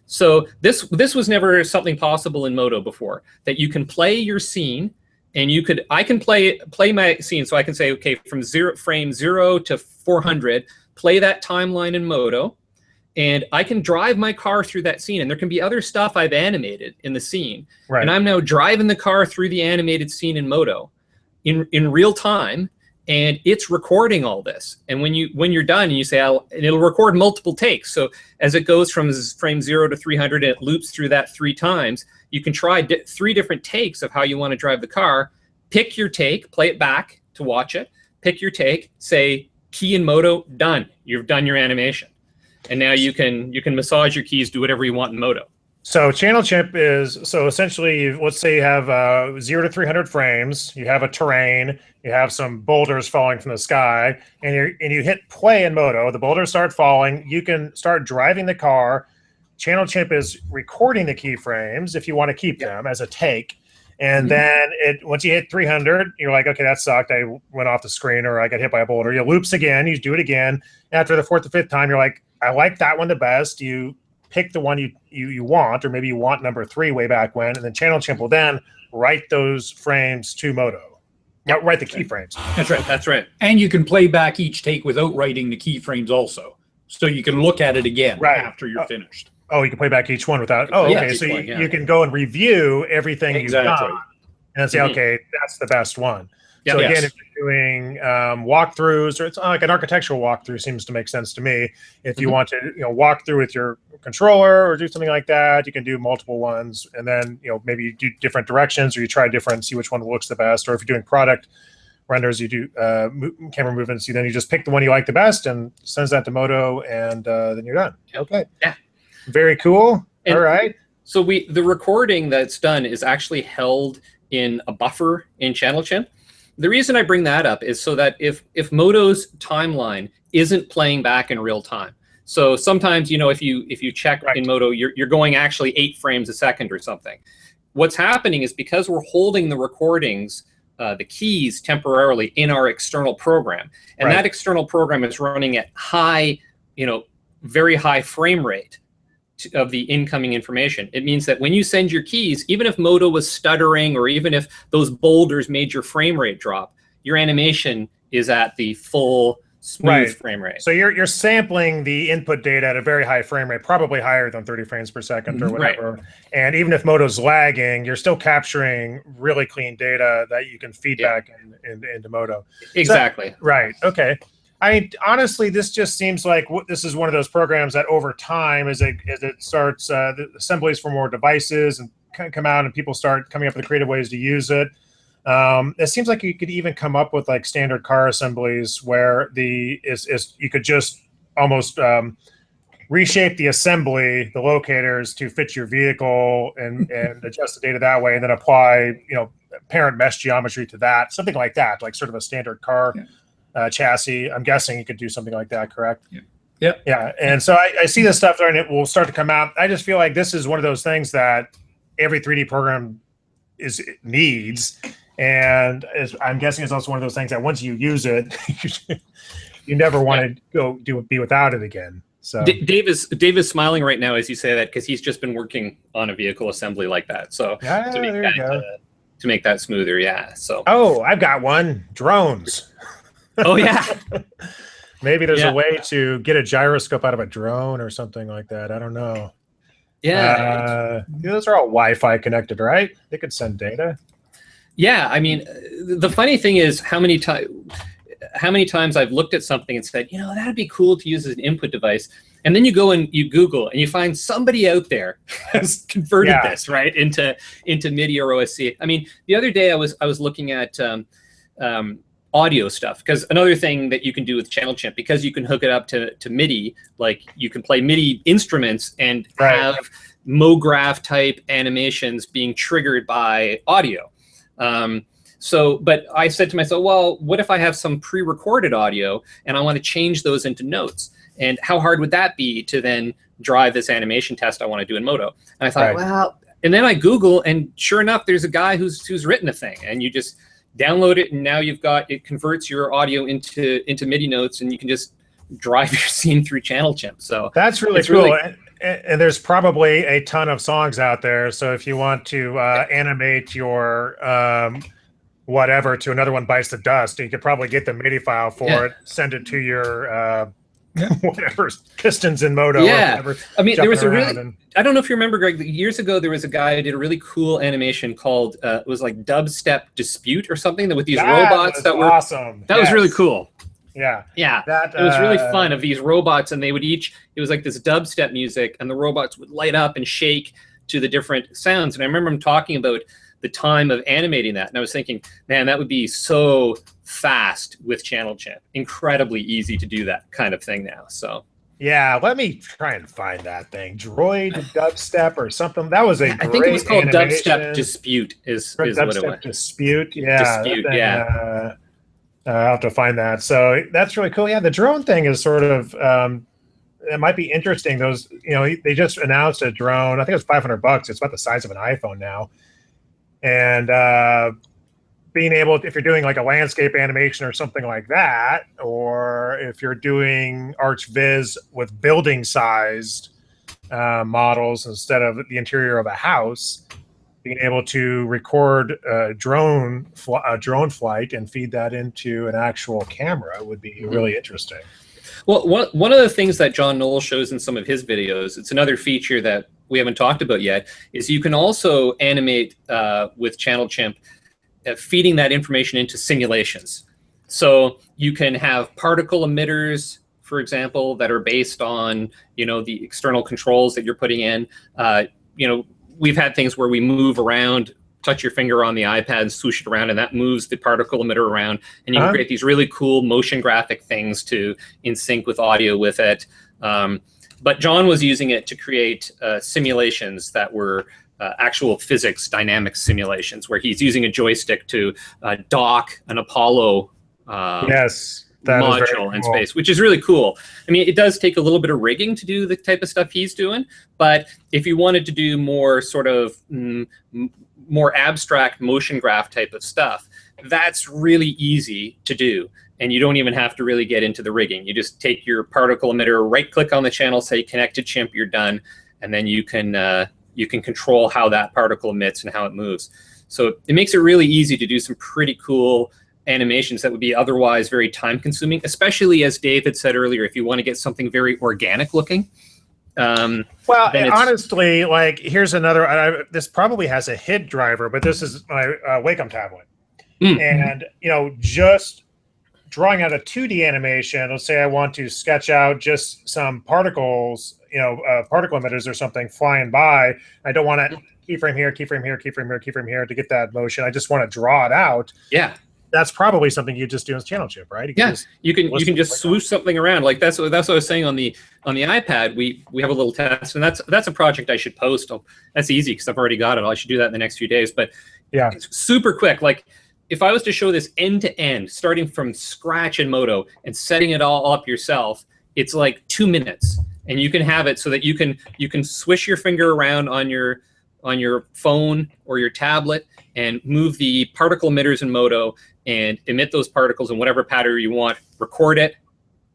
So this was never something possible in MODO before, that you can play your scene. And I can play my scene, so I can say, okay, from frame 0 to 400, play that timeline in MODO, and I can drive my car through that scene. And there can be other stuff I've animated in the scene, and I'm now driving the car through the animated scene in MODO in real time, and it's recording all this. And when you're done, and you say, and it'll record multiple takes. So as it goes from frame 0 to 300, and it loops through that 3 times. You can try 3 different takes of how you want to drive the car. Pick your take, play it back to watch it. Pick your take, say key in MODO, done. You've done your animation, and now you can massage your keys, do whatever you want in MODO. So Channel Chimp is essentially, let's say you have 0 to 300 frames. You have a terrain. You have some boulders falling from the sky, and you hit play in MODO. The boulders start falling. You can start driving the car. Channel Chimp is recording the keyframes if you want to keep them as a take. And then once you hit 300, you're like, okay, that sucked. I went off the screen or I got hit by a boulder. You loops again. You do it again. After the 4th or 5th time, you're like, I like that one the best. You pick the one you want, or maybe you want number 3 way back when. And then Channel Chimp will then write those frames to MODO. Write the keyframes. That's right. And you can play back each take without writing the keyframes also. So you can look at it again after you're finished. Oh, you can play back each one without. Oh, okay. So you can go and review everything you've done and say, okay, that's the best one. So again, if you're doing walkthroughs, or it's like an architectural walkthrough, seems to make sense to me. If you want to, walk through with your controller or do something like that, you can do multiple ones, and then maybe you do different directions, or you try different, see which one looks the best. Or if you're doing product renders, you do camera movements. Then you just pick the one you like the best and sends that to MODO, and then you're done. Okay. Yeah. Very cool. And all right. So the recording that's done is actually held in a buffer in Channel Chimp. The reason I bring that up is so that if MODO's timeline isn't playing back in real time. So sometimes, if you check in MODO, you're going actually 8 frames a second or something. What's happening is because we're holding the recordings, the keys temporarily in our external program, and that external program is running at high, very high frame rate of the incoming information. It means that when you send your keys, even if MODO was stuttering, or even if those boulders made your frame rate drop, your animation is at the full smooth frame rate. So you're sampling the input data at a very high frame rate, probably higher than 30 frames per second or whatever. Right. And even if MODO's lagging, you're still capturing really clean data that you can feed back into MODO. Exactly. So, right. Okay. I mean, honestly, this just seems like this is one of those programs that over time, as it starts, the assemblies for more devices and come out and people start coming up with creative ways to use it. It seems like you could even come up with like standard car assemblies where you could just almost reshape the assembly, the locators to fit your vehicle and adjust the data that way, and then apply parent mesh geometry to that, something like that, like sort of a standard car chassis. I'm guessing you could do something like that, correct? Yeah. Yeah. And so I see this stuff there, and it will start to come out. I just feel like this is one of those things that every 3D program needs. And I'm guessing it's also one of those things that once you use it, you never want to be without it again. So Dave is smiling right now as you say that, because he's just been working on a vehicle assembly like that. So to make that smoother, So I've got one. Drones. Oh yeah. Maybe there's a way to get a gyroscope out of a drone or something like that. I don't know. Yeah. Those are all Wi-Fi connected, right? They could send data. Yeah, I mean, the funny thing is how many times I've looked at something and said, that'd be cool to use as an input device, and then you go and you Google and you find somebody out there has converted this right into MIDI or OSC. I mean, the other day I was looking at audio stuff, because another thing that you can do with Chimp, because you can hook it up to MIDI, like you can play MIDI instruments and have MoGraph type animations being triggered by audio. But I said to myself, well, what if I have some pre-recorded audio and I want to change those into notes? And how hard would that be to then drive this animation test I want to do in MODO? And I thought, well, and then I Google, and sure enough, there's a guy who's written a thing, and you just download it, and now it converts your audio into MIDI notes, and you can just drive your scene through Chimp. So that's really cool. And there's probably a ton of songs out there. So if you want to animate your whatever to Another One Bites the Dust, you could probably get the MIDI file for it, send it to your whatever Pistons in MODO. Yeah, I mean, there was I don't know if you remember, Greg, years ago there was a guy who did a really cool animation called it was like Dubstep Dispute or something, with these robots that were awesome. That was really cool. Yeah. It was really fun, of these robots, and they would it was like this dubstep music, and the robots would light up and shake to the different sounds. And I remember him talking about the time of animating that, and I was thinking, man, that would be so fast with Chimp. Incredibly easy to do that kind of thing now. So yeah, let me try and find that thing. Droid Dubstep or something. That was a great I think it was called animation. Dubstep Dispute is what it was. Dispute, Dispute, I'll have to find that. So that's really cool. Yeah, the drone thing is sort of it might be interesting. Those, they just announced a drone. I think it was $500. It's about the size of an iPhone now. And being able, if you're doing like a landscape animation or something like that, or if you're doing ArchViz with building-sized models instead of the interior of a house, being able to record a drone flight and feed that into an actual camera would be really interesting. Well, one of the things that John Knoll shows in some of his videos, it's another feature that we haven't talked about yet, is you can also animate with Chimp, feeding that information into simulations. So you can have particle emitters, for example, that are based on the external controls that you're putting in. We've had things where we move around, touch your finger on the iPad and swoosh it around, and that moves the particle emitter around. And you can create these really cool motion graphic things to in sync with audio with it. But John was using it to create simulations that were actual physics dynamic simulations, where he's using a joystick to dock an Apollo module in space, which is really cool. I mean, it does take a little bit of rigging to do the type of stuff he's doing, but if you wanted to do more sort of more abstract motion graph type of stuff, that's really easy to do. And you don't even have to really get into the rigging. You just take your particle emitter, right click on the channel, say connect to Chimp, you're done. And then you can control how that particle emits and how it moves. So it makes it really easy to do some pretty cool animations that would be otherwise very time consuming, especially as Dave had said earlier, if you want to get something very organic looking. Well, honestly, like here's another, this probably has a HID driver, but this is my Wacom tablet. And, you know, just drawing out a 2D animation, let's say I want to sketch out just some particles, you know, particle emitters or something flying by. I don't want to keyframe here, keyframe here, keyframe here, keyframe here to get that motion. I just want to draw it out. Yeah. That's probably something you just do as channel chip, right? You can just swoosh something around. Like that's what I was saying on the iPad. We have a little test, and that's a project I should post. That's easy because I've already got it. I should do that in the next few days. But yeah, it's super quick. Like if I was to show this end to end, starting from scratch in MODO and setting it all up yourself, it's like 2 minutes, and you can have it so that you can swish your finger around on your phone or your tablet and move the particle emitters in MODO and emit those particles in whatever pattern you want, record it,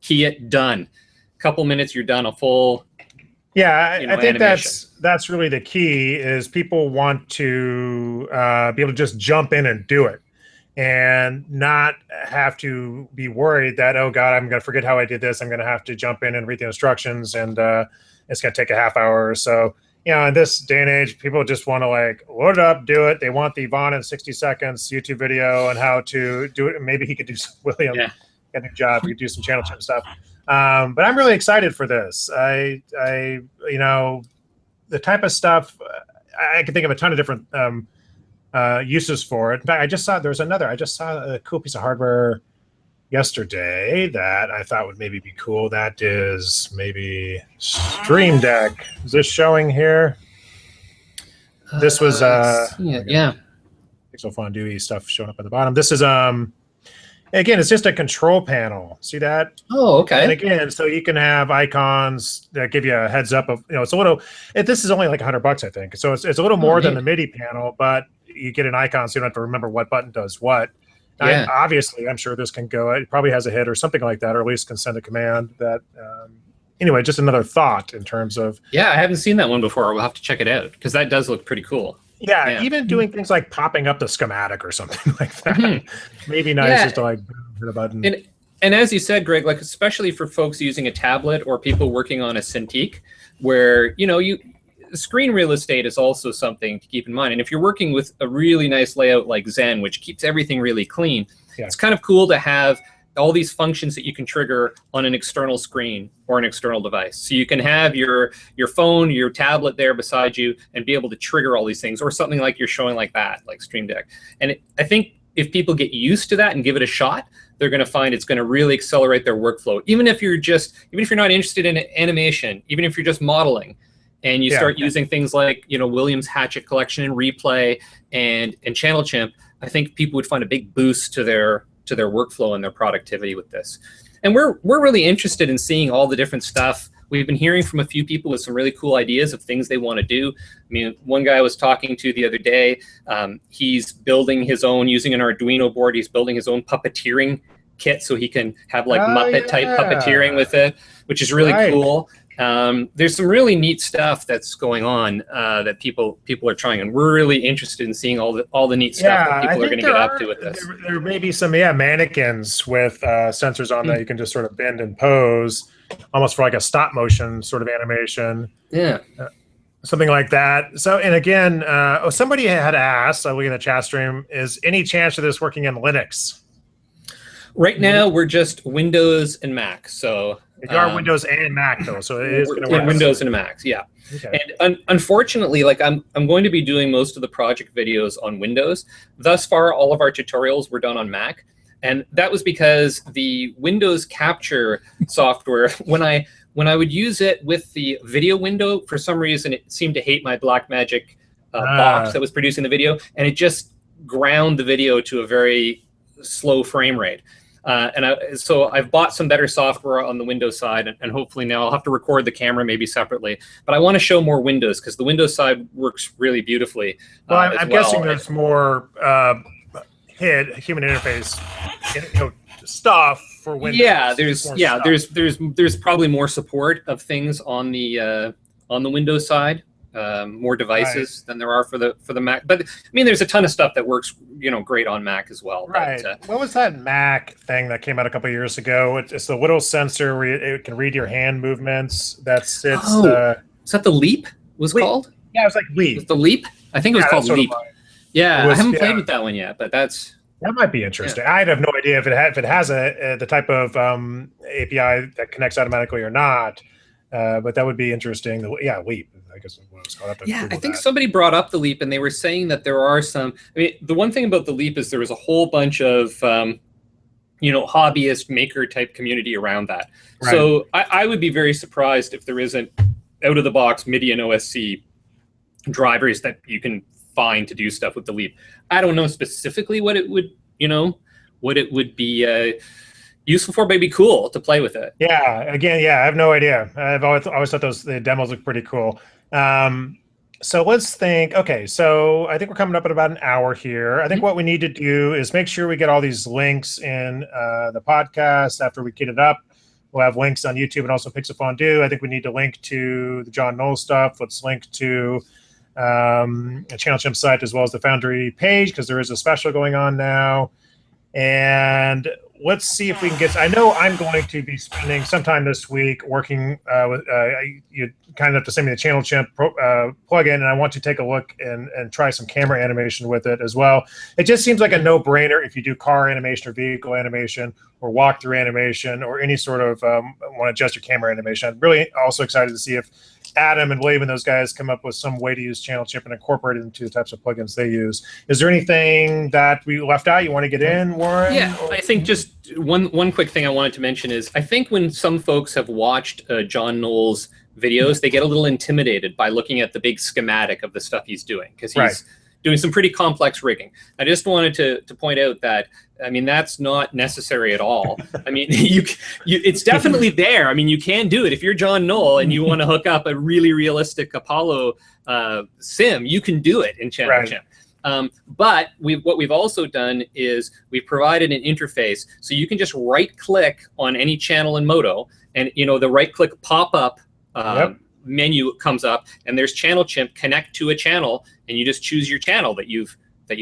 key it, done. A couple minutes, you're done a full I think animation. that's really the key is people want to be able to just jump in and do it and not have to be worried that, oh God, I'm going to forget how I did this. I'm going to have to jump in and read the instructions, and it's going to take a half hour or so. You know, in this day and age, people just want to like load it up, do it. They want the Vaughn in 60 seconds YouTube video and how to do it. Maybe he could do some William get a new job. He could do some channel chip stuff. But I'm really excited for this. I you know, the type of stuff I can think of a ton of different uses for it. In fact, I just saw a cool piece of hardware yesterday that I thought would maybe be cool. That is maybe Stream Deck. Is this showing here? This was Pixel Fondue stuff showing up at the bottom. This is again, it's just a control panel. See that? Oh, okay. And again, so you can have icons that give you a heads up of, you know, it's a little, this is only like $100, I think. So it's a little more than the MIDI panel, but you get an icon so you don't have to remember what button does what. Yeah. Obviously, I'm sure this can go. It probably has a hit or something like that, or at least can send a command. That anyway, just another thought in terms of. Yeah, I haven't seen that one before. We'll have to check it out because that does look pretty cool. Yeah, even doing things like popping up the schematic or something like that. Maybe nice just to like hit a button. And as you said, Greg, like especially for folks using a tablet or people working on a Cintiq, where screen real estate is also something to keep in mind. And if you're working with a really nice layout like Zen, which keeps everything really clean, it's kind of cool to have all these functions that you can trigger on an external screen or an external device. So you can have your phone, your tablet there beside you and be able to trigger all these things, or something like you're showing like that, like Stream Deck. And I think if people get used to that and give it a shot, they're going to find it's going to really accelerate their workflow. Even if you're not interested in animation, even if you're just modeling, and you start using things like, Williams Hatchet Collection and Replay and Channel Chimp, I think people would find a big boost to their workflow and their productivity with this. And we're really interested in seeing all the different stuff. We've been hearing from a few people with some really cool ideas of things they want to do. I mean, one guy I was talking to the other day, he's building his own, using an Arduino board, he's building his own puppeteering kit so he can have like Muppet type puppeteering with it, which is really cool. There's some really neat stuff that's going on that people are trying, and we're really interested in seeing all the neat stuff that people are going to get up to with this. There may be some mannequins with sensors on that you can just sort of bend and pose, almost for like a stop motion sort of animation. Yeah. Something like that. So, and again, somebody had asked, looking at the chat stream, is any chance of this working in Linux? Right now, we're just Windows and Mac. So you are Windows and Mac though, so it is going to work. Windows and Macs, yeah. Okay. And unfortunately, like I'm going to be doing most of the project videos on Windows. Thus far, all of our tutorials were done on Mac, and that was because the Windows capture software, when I would use it with the video window, for some reason it seemed to hate my Blackmagic box that was producing the video, and it just ground the video to a very slow frame rate. So I've bought some better software on the Windows side, and hopefully now I'll have to record the camera maybe separately. But I want to show more Windows because the Windows side works really beautifully. Well, I'm guessing there's more human interface stuff for Windows. Yeah, there's probably more support of things on the Windows side more devices than there are for the Mac. But I mean, there's a ton of stuff that works, great on Mac as well. Right. But, what was that Mac thing that came out a couple of years ago? It's the little sensor where it can read your hand movements. That sits. Is that the Leap? Called? Yeah, it was like Leap. Was the Leap? I think it was called Leap. Yeah, I haven't played with that one yet, but that might be interesting. I have no idea if it has the type of API that connects automatically or not. But that would be interesting. Leap. I guess what it's called. I think somebody brought up the Leap, and they were saying that there are some. I mean, the one thing about the Leap is there was a whole bunch of hobbyist maker type community around that. Right. So I would be very surprised if there isn't out of the box MIDI and OSC drivers that you can find to do stuff with the Leap. I don't know specifically what it would be useful for, but it'd be cool to play with it. Yeah, again, I have no idea. I've always thought the demos look pretty cool. So let's think. Okay, so I think we're coming up at about an hour here. I think what we need to do is make sure we get all these links in the podcast after we get it up. We'll have links on YouTube and also Pixel Fondue. I think we need to link to the John Knoll stuff. Let's link to a Channel Chimp site as well as the Foundry page, because there is a special going on now. And let's see if we can get. I know I'm going to be spending some time this week working with. You kind of have to send me the Channel Chimp plugin, and I want to take a look and try some camera animation with it as well. It just seems like a no-brainer if you do car animation or vehicle animation or walkthrough animation or any sort of want to adjust your camera animation. I'm really also excited to see if Adam and William and those guys come up with some way to use Channel Chimp and incorporate it into the types of plugins they use. Is there anything that we left out you want to get in, Warren? Yeah, I think just one quick thing I wanted to mention is I think when some folks have watched John Knoll's videos, they get a little intimidated by looking at the big schematic of the stuff he's doing, because he's doing some pretty complex rigging. I just wanted to point out that, I mean, that's not necessary at all. I mean, it's definitely there. I mean, you can do it. If you're John Knoll and you want to hook up a really realistic Apollo sim, you can do it in Channel Chimp. But what we've also done is we've provided an interface, so you can just right-click on any channel in MODO, and the right-click pop-up menu comes up, and there's Channel Chimp, connect to a channel, and you just choose your channel that you've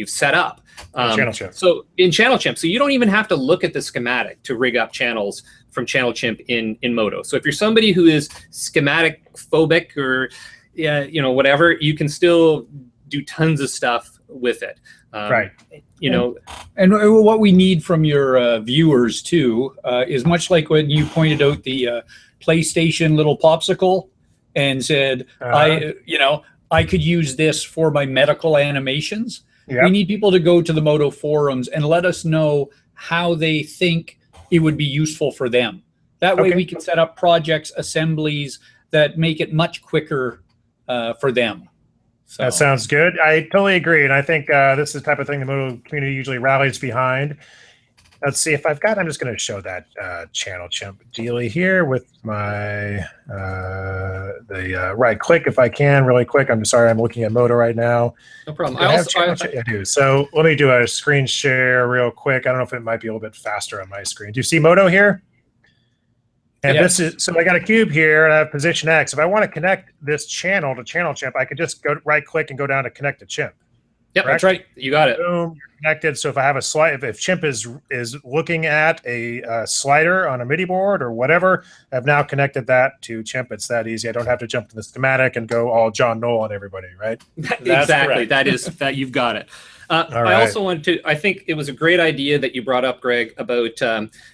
set up. Channel Chimp. So in Channel Chimp, so you don't even have to look at the schematic to rig up channels from Channel Chimp in MODO. So if you're somebody who is schematic phobic or whatever, you can still do tons of stuff with it. And what we need from your viewers too is much like when you pointed out the PlayStation little popsicle and said, I could use this for my medical animations. We need people to go to the MODO forums and let us know how they think it would be useful for them. That way we can set up projects, assemblies that make it much quicker for them. So. That sounds good. I totally agree. And I think this is the type of thing the MODO community usually rallies behind. Let's see if I've got, I'm just going to show that Channel Chimp dealie here with my, the right click if I can really quick. I'm sorry, I'm looking at MODO right now. No problem. I do. So let me do a screen share real quick. I don't know if it might be a little bit faster on my screen. Do you see MODO here? And this is, so I got a cube here and I have position X. If I want to connect this channel to Channel Chimp, I could just go right click and go down to connect to Chimp. Yep, that's right. You got it. Boom, you're connected. So if I have a slide, if Chimp is looking at a slider on a MIDI board or whatever, I've now connected that to Chimp. It's that easy. I don't have to jump to the schematic and go all John Knoll on everybody, right? Exactly. That you've got it. I also wanted to, I think it was a great idea that you brought up, Greg, about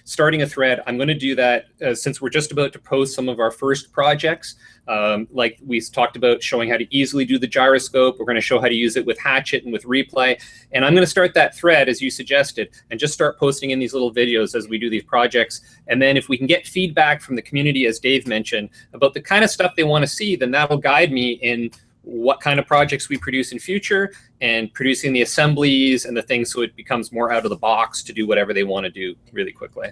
starting a thread. I'm going to do that since we're just about to post some of our first projects. Like we talked about showing how to easily do the gyroscope. We're going to show how to use it with Hatchet and with Replay. And I'm going to start that thread, as you suggested, and just start posting in these little videos as we do these projects. And then if we can get feedback from the community, as Dave mentioned, about the kind of stuff they want to see, then that'll guide me in what kind of projects we produce in future and producing the assemblies and the things so it becomes more out of the box to do whatever they want to do really quickly.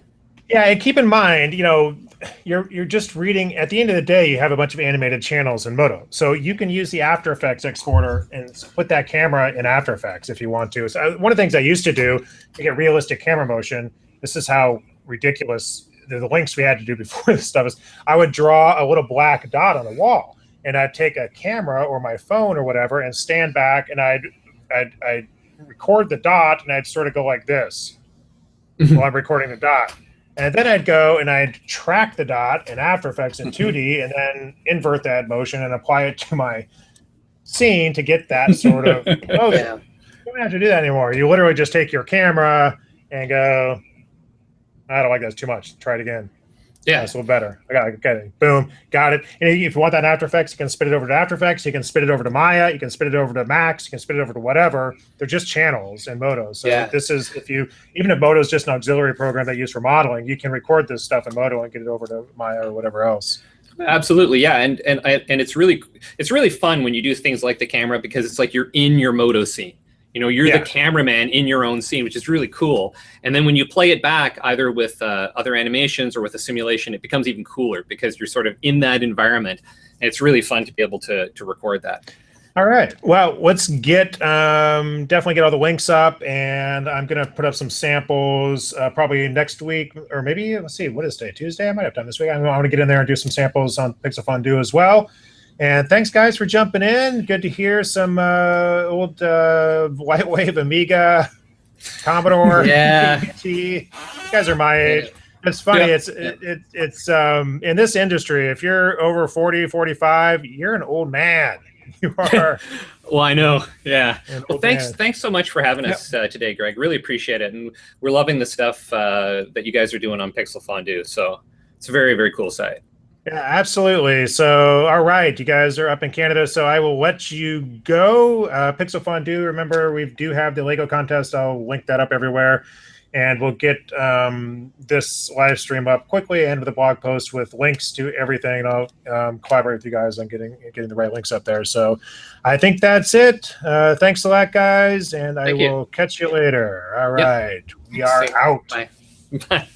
Yeah, and keep in mind, you're just reading, at the end of the day, you have a bunch of animated channels in MODO. So you can use the After Effects exporter and put that camera in After Effects if you want to. So one of the things I used to do to get realistic camera motion, this is how ridiculous the links we had to do before this stuff is, I would draw a little black dot on the wall. and I'd take a camera or my phone or whatever and stand back, and I'd record the dot, and I'd sort of go like this while I'm recording the dot. And then I'd go and I'd track the dot in After Effects in 2D and then invert that motion and apply it to my scene to get that sort of motion. Yeah. You don't have to do that anymore. You literally just take your camera and go, I don't like that, it's too much. Try it again. Yeah, it's a little better. I got it. Boom, got it. And if you want that in After Effects, you can spit it over to After Effects. You can spit it over to Maya. You can spit it over to Max. You can spit it over to whatever. They're just channels in MODO. So this is, even if MODO is just an auxiliary program they use for modeling, you can record this stuff in MODO and get it over to Maya or whatever else. Absolutely, yeah, and it's really fun when you do things like the camera, because it's like you're in your MODO scene. You know, you're the cameraman in your own scene, which is really cool. And then when you play it back, either with other animations or with a simulation, it becomes even cooler because you're sort of in that environment. And it's really fun to be able to record that. All right. Well, let's get definitely get all the links up, and I'm going to put up some samples probably next week, or maybe, let's see, what is today? Tuesday? I might have time this week. I want to get in there and do some samples on Pixel Fondue as well. And thanks, guys, for jumping in. Good to hear some old lightwave Amiga, Commodore. Yeah. You guys are my age. It's funny. Yeah. It's in this industry, if you're over 40, 45, you're an old man. You are. Well, I know. Yeah. Well, thanks so much for having us today, Greg. Really appreciate it. And we're loving the stuff that you guys are doing on Pixel Fondue. So it's a very, very cool site. Yeah, absolutely. So, all right, you guys are up in Canada, so I will let you go. Pixel Fondue, remember, we do have the Lego contest. I'll link that up everywhere. And we'll get this live stream up quickly and with a blog post with links to everything. And I'll collaborate with you guys on getting the right links up there. So I think that's it. Thanks a lot, guys, and I will catch you later. All right. We are out. Bye. Bye.